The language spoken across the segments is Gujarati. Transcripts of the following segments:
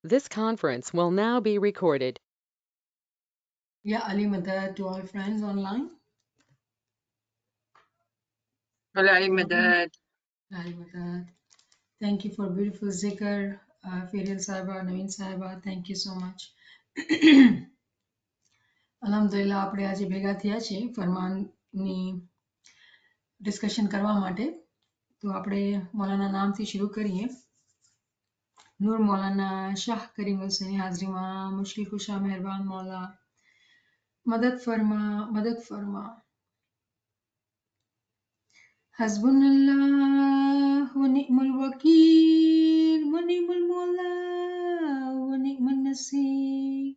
This conference will now be recorded. Ya Ali Madad to all friends online. Hola, Ali Madad. Ali Madad. Thank you for beautiful zikr. Ferial Saiba, Naveen Saiba, thank you so much. અલ્હમ્દુલિલ્લાહ આપણે આજે ભેગા થયા છે ફરમાનની ડિસ્કશન કરવા માટે. તો આપણે મૌલાના નામથી શરૂ કરીએ. નૂર મૌલાના શાહ કરીમ હુસૈની હાજરીમાં મુશ્કિલ કુશા મહેરબાન મૌલા મદદ ફરમા મદદ ફરમા. हस्बुनल्लाह व निअमल वकील व निअमल मौला व निअमन नसीर.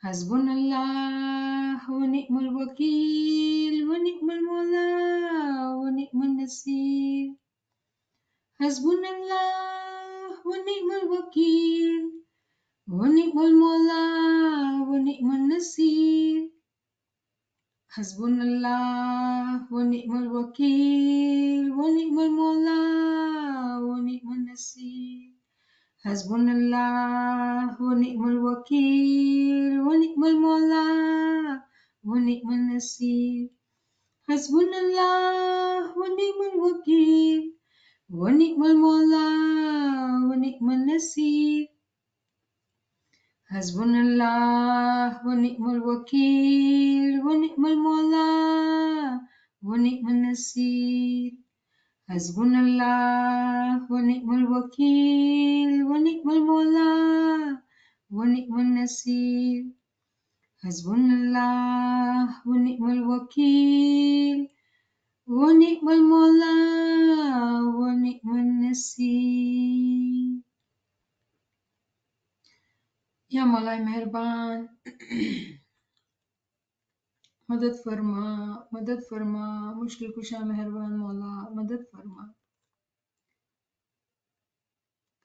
हस्बुनल्लाह व निअमल वकील व निअमल मौला व निअमन नसीर. हस्बुनल्लाह व निअमल वकील व निअमल मौला व निअमन नसीर. हस्बुनल्लाह व निअमल वकील व निअमल मौला व निअमन नसीर. हस्बुनल्लाह व निअमल वकील व निअमल मौला व निअमन नसीर. हस्बुनल्लाह व निअमल वकील व निअमल मौला व निअमन नसीर. हस्बुनल्लाह व निअमल वकील व निअमल मौला व निअमन नसीर. हस्बुनल्लाह व निअमल वकील व निअमल मौला व निअमन नसीर. हस्बुनल्लाह व निअमल वकील व निअमल मौला व निअमन नसीर. या मौला मेहरबान मदद फरमा मुश्किल कुशा मेहरबान मौला मदद फरमा.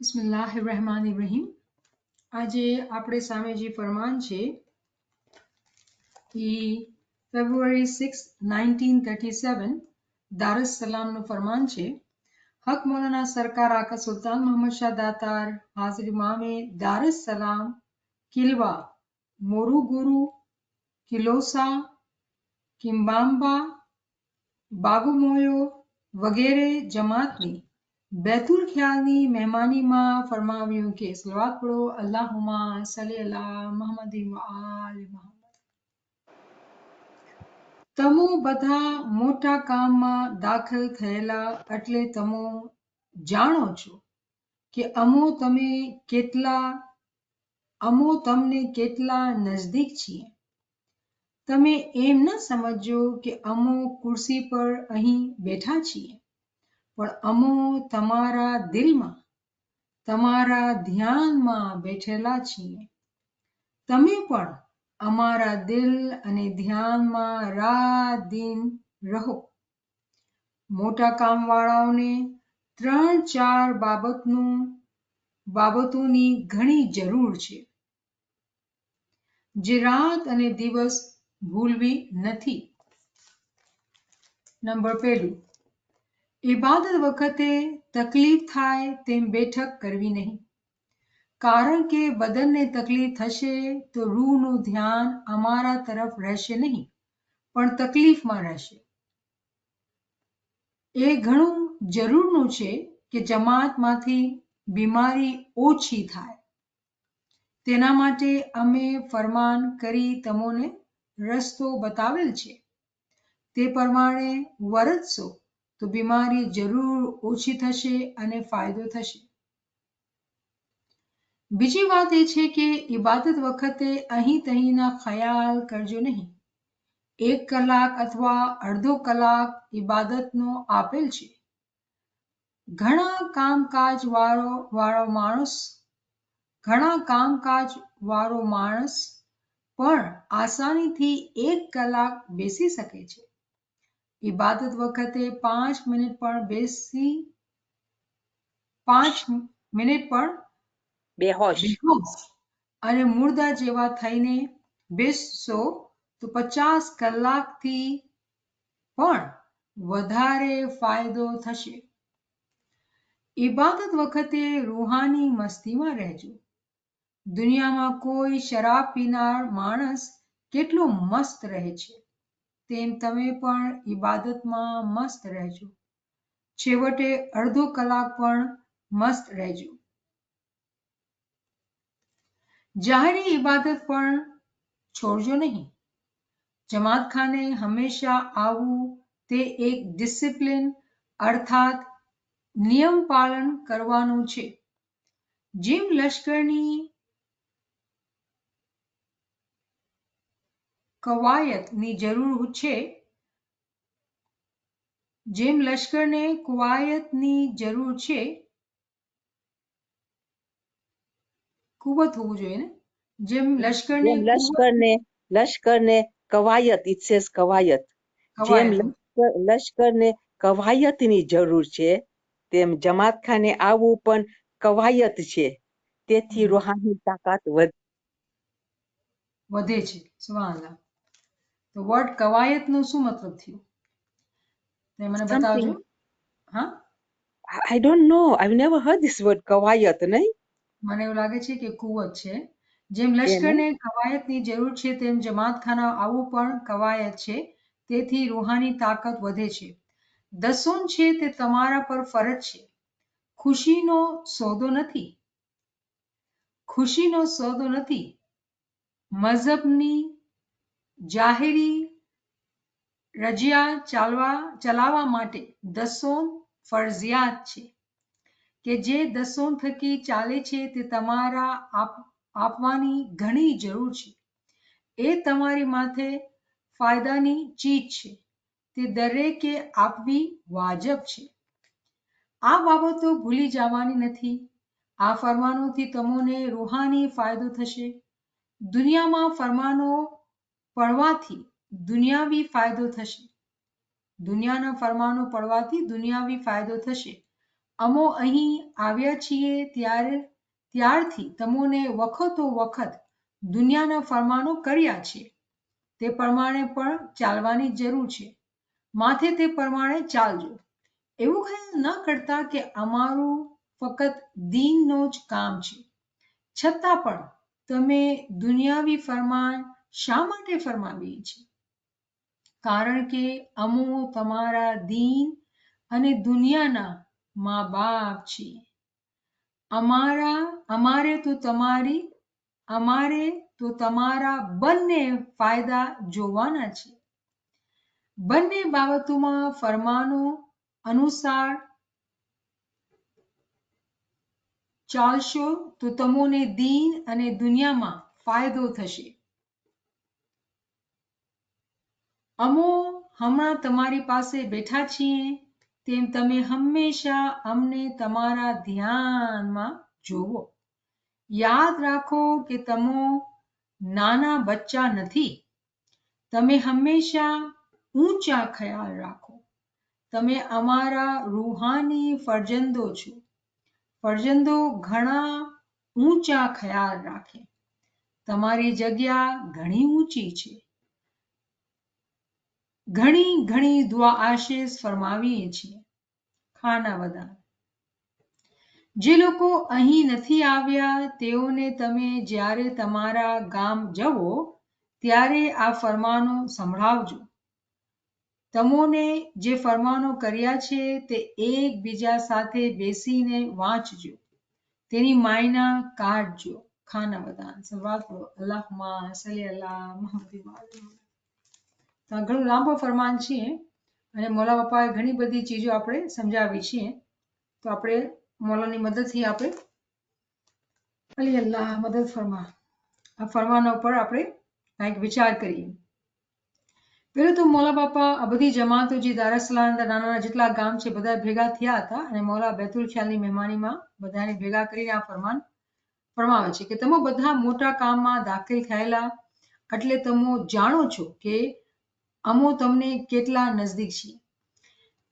બિસ્મિલ્લાહિર્રહમાનિર્રહીમ. આજે આપણે સામે જે ફરમાન છે એ ફેબ્રુઆરી 6 1937 દારુસ સલામનું ફરમાન છે. હક મૌલાના સરકાર આકા સુલતાન મોહમ્મદ શાહ દાતાર હાજર ઇમામે દારુસ સલામ કિલવા મોરુગુરુ કિલોસા કિમ્બામ્બા બાગુમોયો વગેરે જમાતની બેતુલ ખ્યાલની મહેમાનીમાં ફરમાવ્યું કે સલવાત પઢો અલ્લાહુમ્મા સલ્લી અલા મુહમ્મદિન વ આલિ મુહમ્મદ. તમો બધા મોટા કામમાં દાખલ થયેલા એટલે તમો જાણો છો કે અમો તમને કેટલા નજદીક છીએ. તમે એમ ન સમજો કે અમો ખુરશી પર અહીં બેઠા છીએ, પણ અમો તમારા દિલમાં તમારા ધ્યાનમાં બેઠેલા છીએ. તમે પણ અમારા દિલ અને ધ્યાનમાં રાત દિન રહો. મોટા કામવાળાઓને 3-4 બાબતોની ઘણી જરૂર છે જે રાત અને દિવસ ભૂલવી નથી. નંબર 1, ઇબાદત વખતે તકલીફ થાય તેમ બેઠક કરવી નહીં, કારણ કે બદનને તકલીફ થશે તો રૂહનું ધ્યાન અમારા તરફ રહેશે નહીં, પણ તકલીફમાં રહેશે. એ ઘણું જરૂરનું છે કે જમાતમાંથી બીમારી ઓછી થાય. તેના માટે અમે ફરમાન કરી તમોને રસ્તો બતાવેલ છે. તે પ્રમાણે વર્તશો તો બીમારી જરૂર ઓછી થશે અને ફાયદો થશે. બીજી વાત એ છે કે ઇબાદત વખતે અહીં તહીંના ખ્યાલ કરજો નહીં. 1 કલાક અથવા અડધો કલાક ઇબાદતનો આપેલ છે. ઘણા કામકાજ વાળો માણસ પણ આસાનીથી 1 કલાક બેસી શકે છે. ઇબાદત વખતે 5 મિનિટ પણ બેહોશ અને મુર્દા જેવા થઈને બેસશો તો 50 કલાકથી પણ વધારે ફાયદો થશે. ઇબાદત વખતે રૂહાની મસ્તીમાં રહેજો. દુનિયામાં કોઈ શરાબ પીનાર માણસ કેટલો મસ્ત રહે છે, તેમ તમે પણ ઇબાદતમાં મસ્ત રહેજો. છેવટે અડધો કલાક પણ મસ્ત રહેજો. જાહેરી ઇબાદત પણ છોડજો નહીં. જમાતખાને હંમેશા આવવું તે એક ડિસિપ્લિન અર્થાત નિયમ પાલન કરવાનું છે. જેમ લશ્કરની કવાયતની જરૂર છે, જેમ લશ્કરને કવાયતની જરૂર છે, કુવત હોવું જોઈએ ને, જેમ લશ્કરને લશ્કરને કવાયત, it says કવાયત. જેમ લશ્કરને કવાયતની જરૂર છે, તેમ જમાતખાને આવવું પણ કવાયત છે. તેથી રૂહાની તાકાત વધે છે. સુભાનઅલ્લાહ. તો વર્ડ કવાયતનો શું મતલબ થયો? તે મને બતાવજો. હા, I don't know. I've never heard this word કવાયત. નહીં, મને એવું લાગે છે કે કુવત છે. જેમ લશ્કરને કવાયતની જરૂર છે, તેમ જમાતખાના આવવું પણ કવાયત છે. તેથી રૂહાની તાકાત વધે છે. દસોન છે તે તમારા પર ફરજ છે. ખુશીનો સોદો નથી. ખુશીનો સોદો નથી. મઝહબની જાહેરી રજિયા ચલાવવા માટે દસોન ફરજિયાત છે. કે જે દસોન થકી ચાલે છે તે તમારા આપવાની ઘણી જરૂર છે. એ તમારી માથે ફાયદાની ચીજ છે. તે દરેકે આપવી વાજબ છે. આ બાબતો ભૂલી જવાની નથી. આ ફરમાનોથી તમને રૂહાની ફાયદો થશે. દુનિયામાં ફરમાનો પડવાથી દુનિયાવી ફાયદો થશે. દુનિયાના ફરમાનો પડવાથી દુનિયાવી ફાયદો થશે. અમો અહીં આવ્યા છીએ ત્યારથી તમને વખતો વખત દુનિયાના ફરમાનો કર્યા છે. તે પ્રમાણે પણ ચાલવાની જરૂર છે. માથે તે પ્રમાણે ચાલજો. એવું ખ્યાલ ન કરતા કે અમારું ફક્ત દીનનો જ કામ છે. છતાં પણ તમે દુનિયાવી ફરમાન શા માટે ફરમાવીએ છીએ? કારણ કે અમો તમારા દીન અને દુનિયાના મા બાપ છીએ. અમારે તો તમારા બંને ફાયદા જોવાના છે. બંને બાબતોમાં ફરમાનો અનુસાર ચાલશો તો તમને દીન અને દુનિયામાં ફાયદો થશે. અમો હમણાં તમારી પાસે બેઠા છીએ, તેમ તમે હંમેશા અમને તમારા ધ્યાનમાં જોવો. યાદ રાખો કે તમે નાના બચ્ચા નથી. તમે હંમેશા ઊંચા ખ્યાલ રાખો. તમે અમારા રૂહાની ફરજંદો છો. ફરજંદો ઘણા ઊંચા ખ્યાલ રાખે. તમારી જગ્યા ઘણી ઊંચી છે. ઘણી ઘણી દુઆ આશીષ ફરમાવીએ છીએ. ખાના વદાન. જે લોકો અહીં નથી આવ્યા તેઓને તમે જ્યારે તમારા ગામ જવો ત્યારે આ ફરમાનો સંભળાવજો. તમોને જે ફરમાનો કર્યા છે તે એકબીજા સાથે બેસીને વાંચજો. તેની માયના કાઢજો. ખાના વદાન. સલવાત પઢો. અલ્લાહુમ્મા સલ્લી અલા મુહમ્મદ. ઘણું લાંબો ફરમાન છે અને મૌલા બાપાએ ઘણી બધી ચીજો આપણે સમજાવી છે. તો આપણે મૌલાની મદદથી આપણે અલી અલ્લાહ મદદ ફરમા આ ફરમાનો પર આપણે કંઈક વિચાર કરીએ. પહેલું તો મૌલા બાપા આ બધી જમાતો જે દારસલામ નાના જેટલા ગામ છે બધા ભેગા થયા હતા અને મૌલા બેતુલ ખ્યાલની મહેમાનીમાં બધાને ભેગા કરીને આ ફરમાન ફરમાવે છે કે તમે બધા મોટા કામમાં દાખલ થયેલા એટલે તમે જાણો છો કે અમો તમને કેટલા નજદીક છીએ.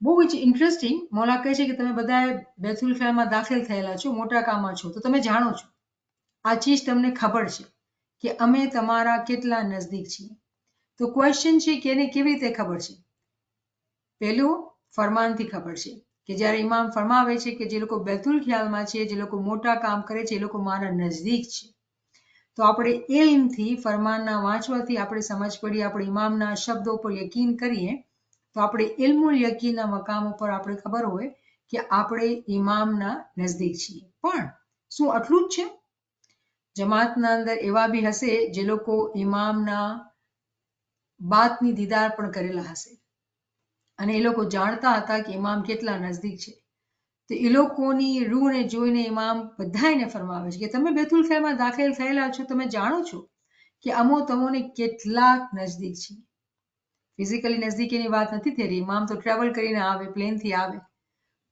બહુ જ ઇન્ટરેસ્ટિંગ. મૌલા કહે છે કે તમે બધા બેતુલ ખ્યાલમાં દાખલ થયેલા છો, મોટા કામમાં છો, તો તમે જાણો છો. આ ચીજ તમને ખબર છે કે અમે તમારા કેટલા નજદીક છીએ. તો ક્વેશ્ચન છે કે એને કેવી રીતે ખબર છે? પહેલું ફરમાનથી ખબર છે કે જ્યારે ઇમામ ફરમાવે છે કે જે લોકો બેતુલ ખ્યાલમાં છે, જે લોકો મોટા કામ કરે છે, એ લોકો મારા નજદીક છે. તો આપણે ઇલ્મથી, ફરમાનના વાંચવાથી આપણે સમજ પડી, આપણે ઇમામના શબ્દો પર યકીન કરીએ તો આપણે ઇલ્મુલ યકીનના મકામ ઉપર આપણે ખબર હોય કે આપણે ઇમામના નજદીક છીએ. પણ શું આટલું જ છે? જમાતના અંદર એવા બી હશે જે લોકો ઇમામના બાતની દીદાર પણ કરેલા હશે અને એ લોકો જાણતા હતા કે ઇમામ કેટલા નજદીક છે. તો એ લોકોની રૂહને જોઈને ઇમામ બધાને ફરમાવે છે કે તમે બેતુલ ખ્યાલમાં દાખલ થયેલા છો, તમે જાણો છો કે અમો તમોને કેટલાક નજદીક છે. ફિઝિકલી નજદીકીની વાત નથી થઈ રહી, ઇમામ તો ટ્રાવેલ કરીને આવે, પ્લેનથી આવે,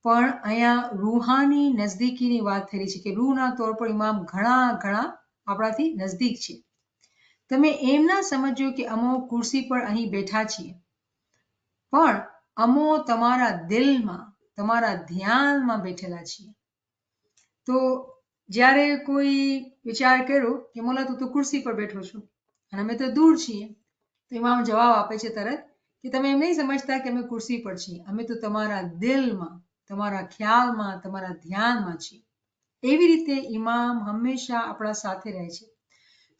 પણ અહીંયા રૂહાની નજદીકીની વાત થઈ રહી છે કે રૂહના તौर પર ઇમામ ઘણા ઘણા આપણાથી નજદીક છે. તમે એમ ના સમજો કે અમો ખુરશી પર અહીં બેઠા છીએ, પણ અમો તમારા દિલમાં, તમારા ધ્યાનમાં બેઠેલા છીએ. તો જ્યારે કોઈ વિચાર કર્યો કે મોલા તું તો ખુરશી પર બેઠો છો અને અમે તો દૂર છીએ, તો ઇમામ જવાબ આપે છે તરત કે તમે એમ નહીં સમજતા કે અમે ખુરશી પર છીએ, અમે તો તમારા દિલમાં, તમારા ખ્યાલમાં, તમારા ધ્યાનમાં છીએ. એવી રીતે ઇમામ હંમેશા આપણા સાથે રહે છે.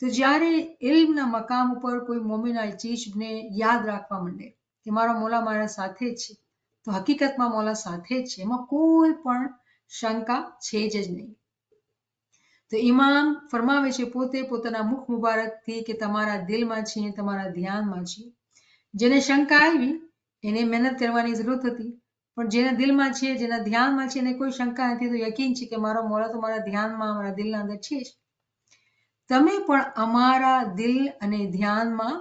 તો જ્યારે ઇલ્મના મકામ ઉપર કોઈ મોમિન આ ચીજને યાદ રાખવા માંડે કે મારો મોલા મારા સાથે જ છે, તો હકીકતમાં મોલા સાથે જ છે, એમાં કોઈ પણ શંકા છે જ નહીં. તો ઇમામ ફરમાવે છે પોતે પોતાના મુખ મુબારકથી કે તમારા દિલમાં છીએ, તમારા ધ્યાનમાં છીએ. જેને શંકા આવી એને મહેનત કરવાની જરૂરત હતી, પણ જેના દિલમાં છે, જેના ધ્યાનમાં છે, એને કોઈ શંકા નથી, તો યકીન છે કે મારો મોલા તો મારા ધ્યાનમાં, મારા દિલના અંદર છે જ. તમે પણ અમારા દિલ અને ધ્યાનમાં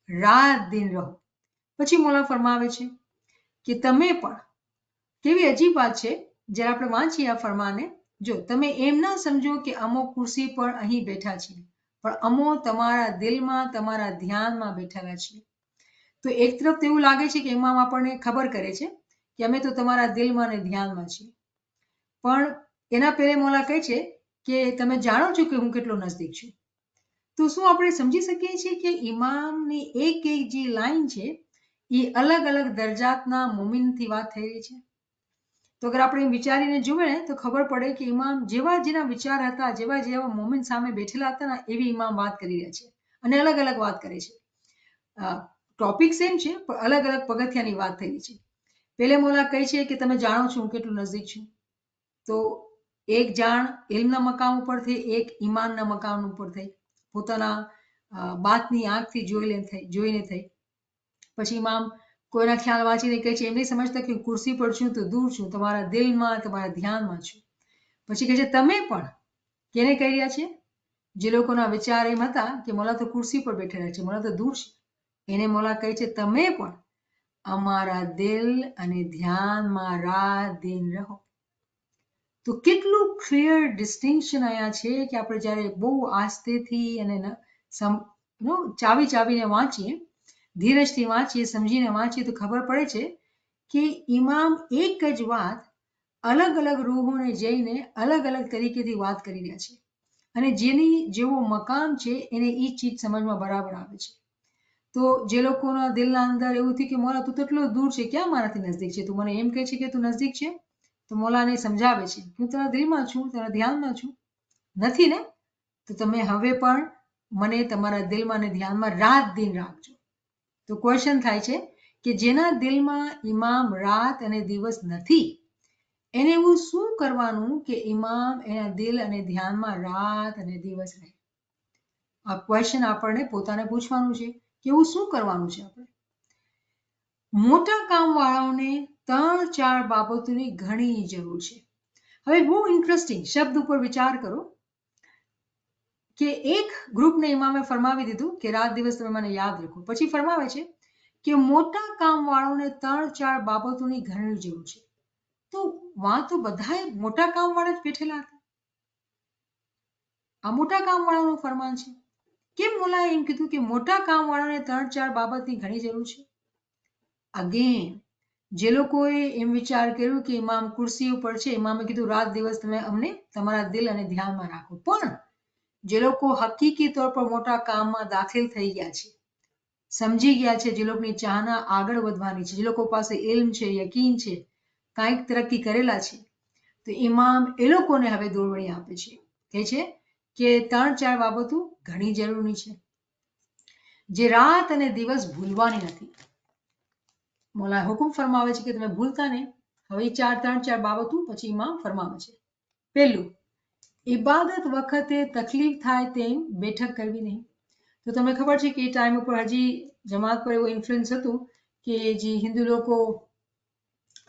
રાત દિન રહો. પછી મોલા ફરમાવે છે કે તમે પણ, કેવી અજીબ વાત છે જ્યારે આપણે વાંચીએ આ ફરમાને, જો તમે એમ ના સમજો કે અમો ખુરશી પર અહીં બેઠા છીએ, પણ અમો તમારા દિલમાં, તમારા ધ્યાનમાં બેઠેલા છીએ. તો એક તરફ તો એવું લાગે છે કે ઇમામ આપણને ખબર કરે છે કે અમે તો તમારા દિલમાં અને ધ્યાનમાં છીએ, પણ એના પહેલે મોલા કહે છે કે તમે જાણો છો કે હું કેટલો નજદીક છું. તો શું આપણે સમજી શકીએ છીએ કે ઇમામની એક એક જે લાઈન છે એ અલગ અલગ દરજાતના મોમિનથી વાત થઈ રહી છે? તો અગર આપણે વિચારીને જુએ ને તો ખબર પડે કે ઇમામ જેવા જેના વિચાર હતા, જેવા જેવા મોમિન સામે બેઠેલા હતા ને, એવી ઇમામ વાત કરી રહ્યા છે અને અલગ અલગ વાત કરે છે. ટોપિક સેમ છે પણ અલગ અલગ પગથિયાની વાત થઈ રહી છે. પહેલે મોલા કહે છે કે તમે જાણો છો હું કેટલું નજદીક છું. તો એક જાણ ઇલ્મના મકામ ઉપર થઈ, એક ઈમાનના મકામ ઉપર થઈ, પોતાના બાતની આંખથી જોઈને થઈ. પછી ઇમામ કોઈના ખ્યાલ વાંચીને કહે છે એમ નહીં સમજતા કે હું ખુરશી પર છું તો દૂર છું, તમારા દિલમાં, તમારા ધ્યાનમાં છું. પછી કહે છે તમે પણ, કેને કહી રહ્યા છે? જે લોકોના વિચાર એમ હતા કે મોલા તો ખુરશી પર બેઠેલા છે, મોલા તો દૂર છે, એને મોલા કહે છે તમે પણ અમારા દિલ અને ધ્યાનમાં રાત દિન રહો. તો કેટલું ક્લિયર ડિસ્ટિંક્શન અહીંયા છે કે આપણે જ્યારે બહુ આસ્તેથી અને ચાવીને વાંચીએ, ધીરજથી વાંચીએ, સમજીને વાંચીએ તો ખબર પડે છે કે ઇમામ એક જ વાત અલગ અલગ રૂહોને જઈને અલગ અલગ તરીકેથી વાત કરી રહ્યા છે અને જેની જેવો મકામ છે એને એ ચીજ સમજમાં બરાબર આવે છે. તો જે લોકોના દિલના અંદર એવું થયું કે મોલા તું તો એટલો દૂર છે, ક્યાં મારાથી નજદીક છે, તું મને એમ કહે છે કે તું નજદીક છે, તો મોલાને સમજાવે છે હું તારા દિલમાં છું, તારા ધ્યાનમાં છું. નથી ને? તો તમે હવે પણ મને તમારા દિલમાં અને ધ્યાનમાં રાત દિન રાખજો. તો ક્વેશ્ચન થાય છે કે જેના દિલમાં ઇમામ રાત અને દિવસ નથી, એને એવું શું કરવાનું કે ઇમામ એના દિલ અને ધ્યાનમાં રાત અને દિવસ રહે? આ ક્વેશ્ચન આપણને પોતાને પૂછવાનું છે કે એવું શું કરવાનું છે આપણે? મોટા કામવાળાઓને 3-4 બાબતોની ઘણી જરૂર છે. હવે બહુ ઇન્ટરેસ્ટિંગ શબ્દ ઉપર વિચાર કરો કે એક ગ્રુપને ઇમામે ફરમાવી દીધું કે રાત દિવસ તમે મને યાદ રાખો. પછી ફરમાવે છે કે મોટા કામવાળાઓને 3-4 બાબતોની ઘણી જરૂર છે. તો તો બધાએ મોટા કામવાળા જ બેઠેલા હતા. આ મોટા કામવાળાનું ફરમાન છે. કેમ મોલાએ એમ કીધું કે મોટા કામવાળાને 3-4 બાબતની ઘણી જરૂર છે? અગેન જે લોકોએ એમ વિચાર કર્યું કે ઇમામ ખુરશી ઉપર છે, ઇમામે કીધું રાત દિવસ તમે અમને તમારા દિલ અને ધ્યાનમાં રાખો. પણ જે લોકો હકીકી તौर પર મોટા કામમાં દાખલ થઈ ગયા છે, સમજી ગયા છે, જે લોકોની ચાહના આગળ વધવાની છે, જે લોકો પાસે ઇલ્મ છે, યકીન છે, કાંઈક તરક્કી કરેલા છે તો ઇમામ એ લોકોને હવે દોરવણી આપે છે, કહે છે કે 3-4 બાબતો ઘણી જરૂરી છે જે રાત અને દિવસ ભૂલવાની નથી. મોલા હુકમ ફરમાવે છે કે તમે ભૂલતા નહીં. હવે 3-4 બાબતો પછી ઇમામ ફરમાવે છે. પહેલું, ઇબાદત વખતે તકલીફ થાય તેમ બેઠક કરવી નહીં. તો તમને ખબર છે કે એ ટાઈમ ઉપર હજી જમાત પર એવો ઇન્ફ્લુઅન્સ હતું કે જે હિન્દુ લોકો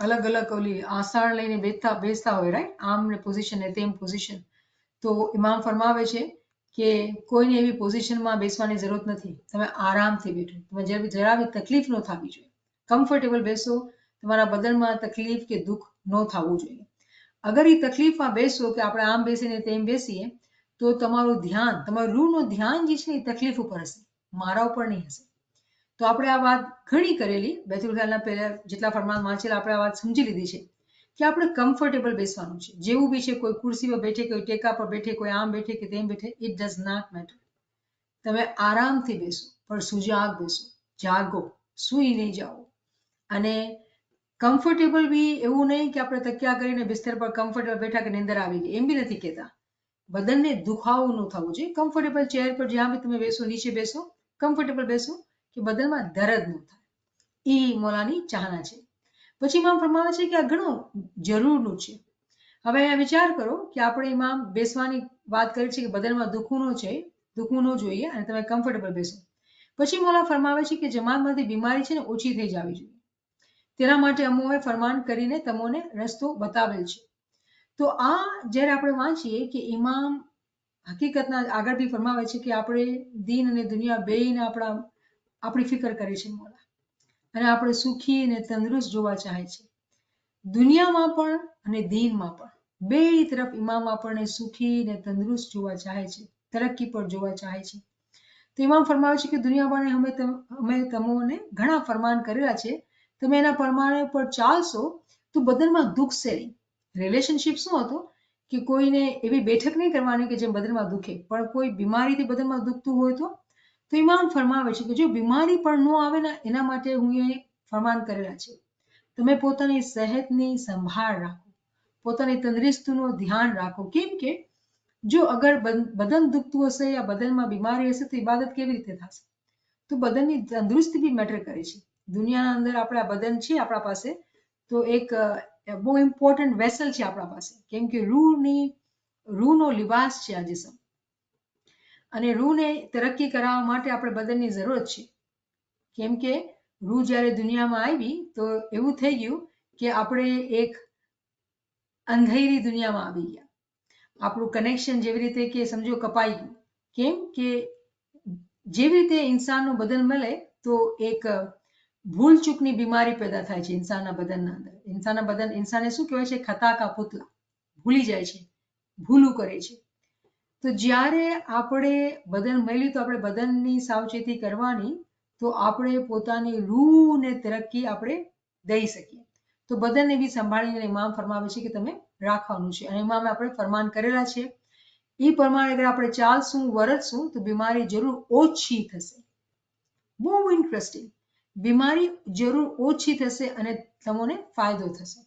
અલગ અલગ ઓલી આસાળ લઈને બેસતા હોય, રાઈટ, આમ પોઝિશન ને તેમ પોઝિશન. તો ઇમામ ફરમાવે છે કે કોઈને એવી પોઝિશનમાં બેસવાની જરૂરત નથી, તમે આરામથી બેઠો, તમે જરા બી તકલીફ ન થવી જોઈએ, કમ્ફર્ટેબલ બેસો, તમારા બદનમાં તકલીફ કે દુઃખ ન થવું જોઈએ. અગર એ તકલીફમાં બેસો કે આપણે આમ બેસીને તેમ બેસીએ તો તમારું ધ્યાન, તમારું રૂહનું ધ્યાન જે છે એ તકલીફ ઉપર હશે, મારા ઉપર નહીં હશે. તો આપણે આ વાત ઘણી કરેલી, બેતુલ ખાલના પહેલા જેટલા ફરમાન વાંચેલા આપણે આ વાત સમજી લીધી છે કે આપણે કમ્ફર્ટેબલ બેસવાનું છે, જેવું બી છે, કોઈ ખુરશી પર બેઠે, કોઈ ટેકા પર બેઠે, કોઈ આમ બેઠે કે તેમ બેઠે, ઇટ ડઝ નોટ મેટર. તમે આરામથી બેસો, પણ સુજાગ બેસો, જાગો, સૂઈ નહીં જાઓ. અને કમ્ફર્ટેબલ બી એવું નહીં કે આપણે તકિયા કરીને બિસ્તર પર કમ્ફર્ટેબલ બેઠા કે નીંદર આવી ગઈ, એમ બી નથી કહેતા. બદનને દુખાવો ન થવું જોઈએ. કમ્ફર્ટેબલ ચેર પર જ્યાં બી તમે બેસો, નીચે બેસો, કમ્ફર્ટેબલ બેસો કે બદનમાં દર્દ ન થાય. એ મોલાની ચાહના છે. પછી ઇમામ ફરમાવે છે કે આ ઘણું જરૂરનું છે. હવે વિચાર કરો કે આપણે ઇમામ બેસવાની વાત કરી છે કે બદનમાં દુખવું ન જોઈએ અને તમે કમ્ફર્ટેબલ બેસો. પછી મોલા ફરમાવે છે કે જમાતમાંથી બીમારી છે ને ઓછી થઈ જવી જોઈએ. તેના માટે અમોએ ફરમાન કરીને તમને રસ્તો બતાવેલ છે. તો આ જ્યારે આપણે વાંચીએ કે ઇમામ હકીકતના આગળ બી ફરમાવે છે કે આપણે દીન અને દુનિયા બેયને આપણી ફિકર કરે છે મોલા, અને આપણે સુખી અને તંદુરસ્ત જોવા ચાહે છે. દુનિયામાં પણ અને દીનમાં પણ બે તરફ ઇમામ આપણને સુખી અને તંદુરસ્ત જોવા ચાહે છે, તરક્કી પર જોવા ચાહે છે. તો ઇમામ ફરમાવે છે કે દુનિયાવાળાને અમે તમને ઘણા ફરમાન કરેલા છે, તમે એના પ્રમાણે પર ચાલશો તો બદનમાં દુખશે નહીં. રિલેશનશિપ શું હતો કે કોઈને એવી બેઠક નહીં કરવાની કે જેમ બદનમાં દુખે, પણ કોઈ બીમારીથી બદનમાં દુખતું હોય તો ઇમામ ફરમાવે છે કે જો બીમારી પણ ન આવે ને એના માટે હું એ ફરમાન કરેલા છે. તમે પોતાની સેહતની સંભાળ રાખો, પોતાની તંદુરસ્તીનું ધ્યાન રાખો. કેમ કે જો અગર બદન દુખતું હશે યા બદનમાં બીમારી હશે તો ઇબાદત કેવી રીતે થશે? તો બદનની તંદુરસ્તી બી મેટર કરે છે. દુનિયાના અંદર આપણા બદન છે આપણા પાસે, તો એક બહુ ઇમ્પોર્ટન્ટ વેસલ છે આપણા પાસે, કેમ કે રૂહનો લિબાસ છે આ જિસ્મ, અને રૂહને તરક્કી કરાવવા માટે આપણે બદનની જરૂરત છે. કેમ કે રૂહ જ્યારે દુનિયામાં આવી તો એવું થઈ ગયું કે આપણે એક અંધેરી દુનિયામાં આવી ગયા. આપણું કનેક્શન જેવી રીતે કે સમજો કપાઈ ગયું. કેમ કે જેવી રીતે ઇન્સાનનું બદન મળે તો એક ભૂલ ચૂકની બીમારી પેદા થાય છે ઇન્સાનના બદનના અંદર. ઇન્સાને શું કહેવાય છે? ખતા કા પુતલા, ભૂલી જાય છે, ભૂલું કરે છે. તો જ્યારે આપણે બદન મળ્યું તો આપણે બદનની સાવચેતી કરવાની, તો આપણે પોતાની રૂહને તરક્કી આપણે દઈ શકીએ. તો બદનને બી સંભાળીને ઇમામ ફરમાવે છે કે તમે રાખવાનું છે, અને ઇમામે આપણે ફરમાન કરેલા છે. એ પ્રમાણે અગર આપણે ચાલશું, વર્તશું તો બીમારી જરૂર ઓછી થશે. બહુ ઇન્ટરેસ્ટિંગ, બીમારી જરૂર ઓછી થશે અને તમને ફાયદો થશે.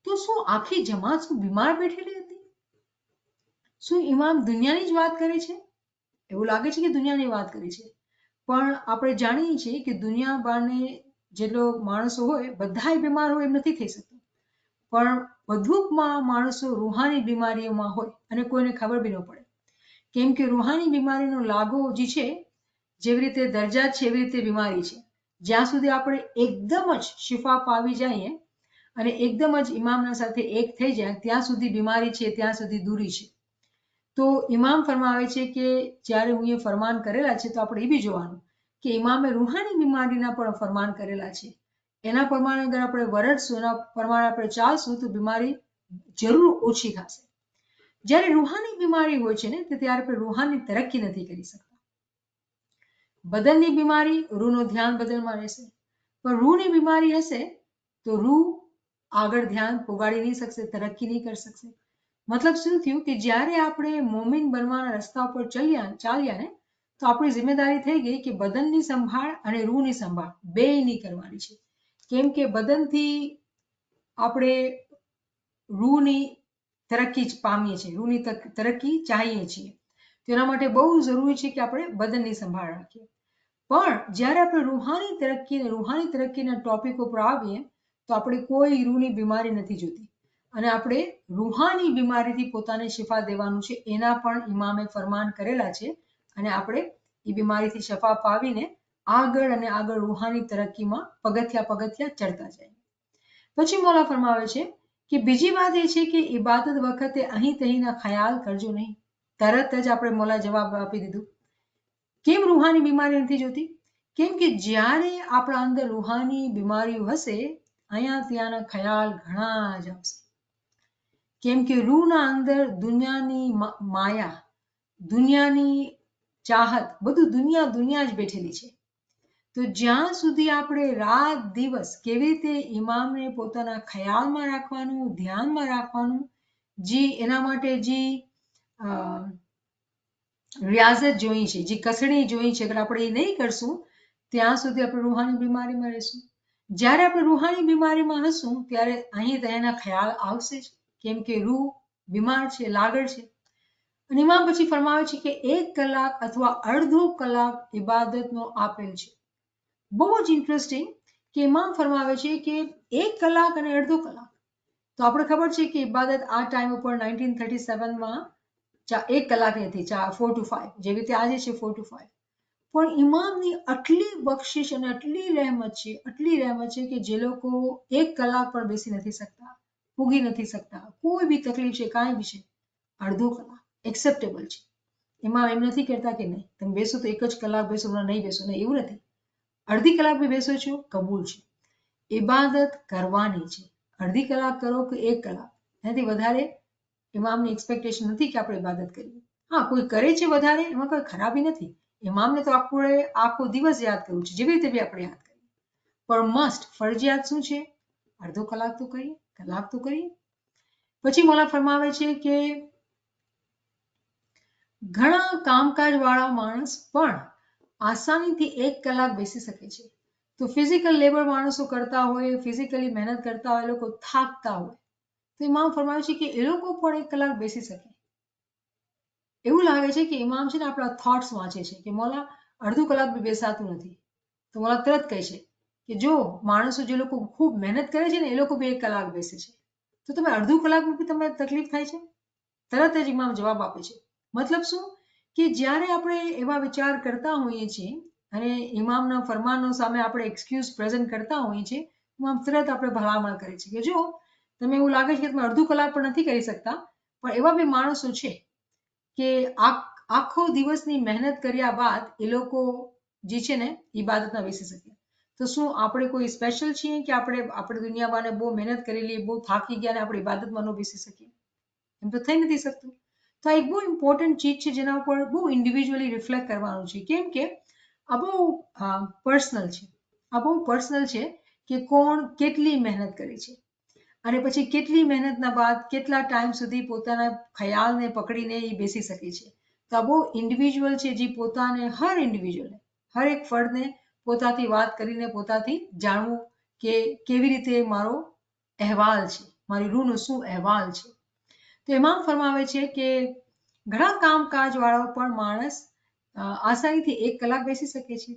તો શું આખી જમાત શું બીમાર બેઠેલી હતી? શું ઇમામ દુનિયાની જ વાત કરે છે? એવું લાગે છે કે દુનિયાની વાત કરી છે, પણ આપણે જાણીએ છીએ કે દુનિયા બારને જેટલો માણસો હોય બધા બીમાર હોય એમ નથી થઈ શકતું, પણ વધુમાં માણસો રૂહાની બીમારીઓમાં હોય અને કોઈને ખબર બી ન પડે. કેમ કે રૂહાની બીમારીનો લાગો જે છે, જેવી રીતે દરજ્જાત છે એવી રીતે બીમારી છે. જ્યાં સુધી આપણે એકદમ જ શિફા પાવી જઈએ અને એકદમ જ ઇમામના સાથે એક થઈ જાય ત્યાં સુધી બીમારી છે, ત્યાં સુધી દૂરી છે. તો ઇમામ ફરમાવે છે કે જ્યારે હું એ ફરમાન કરેલા છે તો આપણે એ બી જોવાનું કે ઇમામે રૂહાની બીમારીના પણ ફરમાન કરેલા છે. એના પ્રમાણે અગર આપણે વર્તશું, એના પ્રમાણે આપણે ચાલશું તો બીમારી જરૂર ઓછી થશે. જ્યારે રૂહાની બીમારી હોય છે ને તો ત્યારે આપણે રૂહાની તરક્કી નથી કરી શકતા. બદનની બીમારી, રૂહનું ધ્યાન બદનમાં રહેશે, પણ રૂહની બીમારી હશે તો રૂહ આગળ ધ્યાન પોગાડી નહીં શકશે, તરક્કી નહીં કરી શકશે. મતલબ શું થયું કે જ્યારે આપણે મોમિન બનવાના રસ્તા ઉપર ચાલ્યા ને તો આપણી જિમ્મેદારી થઈ ગઈ કે બદનની સંભાળ અને રૂહની સંભાળ બેયની કરવાની છે. કેમ કે બદનથી આપણે રૂહની તરક્કી પામીએ છીએ, રૂહની તરક્કી ચાહીએ છીએ. તેના માટે બહુ જરૂરી છે કે આપણે બદનની સંભાળ રાખીએ. પણ જ્યારે આપણે રૂહાની તરક્કીના ટોપિક ઉપર આવીએ તો આપણે કોઈ રૂહની બીમારી નથી જોતી અને આપણે રૂહાની બીમારીથી પોતાને શિફા દેવાનું છે. એના પણ ઇમામે ફરમાન કરેલા છે અને આપણે એ બીમારીથી શફા પાવીને આગળ અને આગળ રૂહાની તરક્કીમાં પગથિયા ચડતા જાય. પછી મોલા ફરમાવે છે કે બીજી વાત એ છે કે ઇબાદત વખતે અહીં તહીંના ખ્યાલ કરજો નહીં. તરત જ આપણે મોલા જવાબ આપી દીધું. કેમ રૂહાની બીમારી નથી જોતી? કેમ કે જ્યારે આપણા અંદર રૂહાની બીમારીઓ હશે અહીંયા ત્યાંના ખ્યાલ ઘણા જ આવશે. કેમ કે રૂહના અંદર દુનિયાની માયા, દુનિયાની ચાહત, બધું દુનિયા જ બેઠેલી છે. તો જ્યાં સુધી આપણે રાત દિવસ કેવી રીતે ઇમામને પોતાના ખ્યાલમાં રાખવાનું, ધ્યાનમાં રાખવાનું, એના માટે રિયાઝત જોઈ છે, જે કસણી જોઈ છે, અગર આપણે એ નહીં કરશું ત્યાં સુધી આપણે રૂહાની બીમારીમાં રહીશું. જ્યારે આપણે રૂહાની બીમારીમાં હશું ત્યારે અહીં તેના ખ્યાલ આવશે જ. કેમ કે રૂહ બીમાર છે, લાગડ છે. અને ઇમામ પછી ફરમાવે છે કે 1 કલાક અથવા અડધો કલાક ઇબાદતનો આપેલ છે. બહુ જ ઇન્ટરેસ્ટિંગ કે ઇમામ ફરમાવે છે કે 1 કલાક અને અડધો કલાક. તો આપણે ખબર છે કે ઇબાદત આ ટાઈમ ઉપર 1937માં 1 કલાકની હતી, 4 to 5, જેવી રીતે આજે છે 4 to 5. પણ ઇમામની આટલી બક્ષિશ અને આટલી રહેમત છે કે જે લોકો 1 કલાક પણ બેસી નથી શકતા, પૂગી નથી શકતા, કોઈ બી તકલીફ છે, કાંઈ બી છે, અડધો કલાક એક્સેપ્ટેબલ છે. એમાં એમ નથી કહેતા કે નહીં તમે બેસો તો 1 જ કલાક બેસો, નહીં બેસો, નહીં, એવું નથી. અડધી કલાક બી બેસો છો, કબૂલ છે. ઇબાદત કરવાની છે. અડધી કલાક કરો કે 1 કલાક, એનાથી વધારે ઇમામની એક્સપેક્ટેશન નથી કે આપણે ઇબાદત કરીએ. હા, કોઈ કરે છે વધારે, એમાં કોઈ ખરાબી નથી. ઇમામને તો આપણે આખો દિવસ યાદ કરવું છે, જેવી રીતે બી આપણે યાદ કરીએ. પણ મસ્ટ ફરજિયાત શું છે? અડધો કલાક તો કરીએ, કલાક તો કરીએ. પછી મોલા ફરમાવે છે કે ઘણા કામકાજ વાળા માણસ પણ આસાનીથી 1 કલાક બેસી શકે છે. તો ફિઝિકલ લેબર માણસો કરતા હોય, ફિઝિકલી મહેનત કરતા હોય, એ લોકો થાકતા હોય, તો ઇમામ ફરમાવે છે કે એ લોકો પણ 1 કલાક બેસી શકે. એવું લાગે છે કે ઇમામ છે ને આપણા થોટ્સ વાંચે છે કે મોલા અડધો કલાક બી બેસાતું નથી. તો મોલા તરત કહે છે કે જો માણસો જે લોકો ખૂબ મહેનત કરે છે ને એ લોકો બી 1 કલાક બેસે છે, તો તમે અડધો કલાકમાં બી તમને તકલીફ થાય છે? તરત જ ઇમામ જવાબ આપે છે. મતલબ શું કે જ્યારે આપણે એવા વિચાર કરતા હોઈએ છીએ અને ઇમામના ફરમાનો સામે આપણે એક્સક્યુઝ પ્રેઝન્ટ કરતા હોઈએ છીએ, ઇમામ તરત આપણે ભલામણ કરે છે કે જો તમે એવું લાગે છે કે તમે અડધો કલાક પણ નથી કરી શકતા, પણ એવા બી માણસો છે કે આખો દિવસની મહેનત કર્યા બાદ એ લોકો જે છે ને ઇબાદતમાં બેસી શકે. તો શું આપણે કોઈ સ્પેશિયલ છીએ કે આપણે દુનિયામાં બહુ મહેનત કરેલી, બહુ થાકી ગયા અને આપણે ઇબાદતમાં ન બેસી શકીએ? એમ તો થઈ નથી શકતું. તો આ એક બહુ ઇમ્પોર્ટન્ટ ચીજ છે જેના ઉપર બહુ ઇન્ડિવિજ્યુઅલી રિફ્લેક્ટ કરવાનું છે. કેમ કે આ બહુ પર્સનલ છે કે કોણ કેટલી મહેનત કરે છે અને પછી કેટલી મહેનતના બાદ કેટલા ટાઈમ સુધી પોતાના ખ્યાલને પકડીને એ બેસી શકે છે. તો આ બહુ ઇન્ડિવિજ્યુઅલ છે, જે પોતાને હર એક ફર્દને પોતાથી વાત કરીને પોતાથી જાણવું કે કેવી રીતે મારો અહેવાલ છે, મારી રૂહનો શું અહેવાલ છે. તો ઇમામ ફરમાવે છે કે ઘણા કામકાજ વાળો પણ માણસ આસાનીથી 1 કલાક બેસી શકે છે.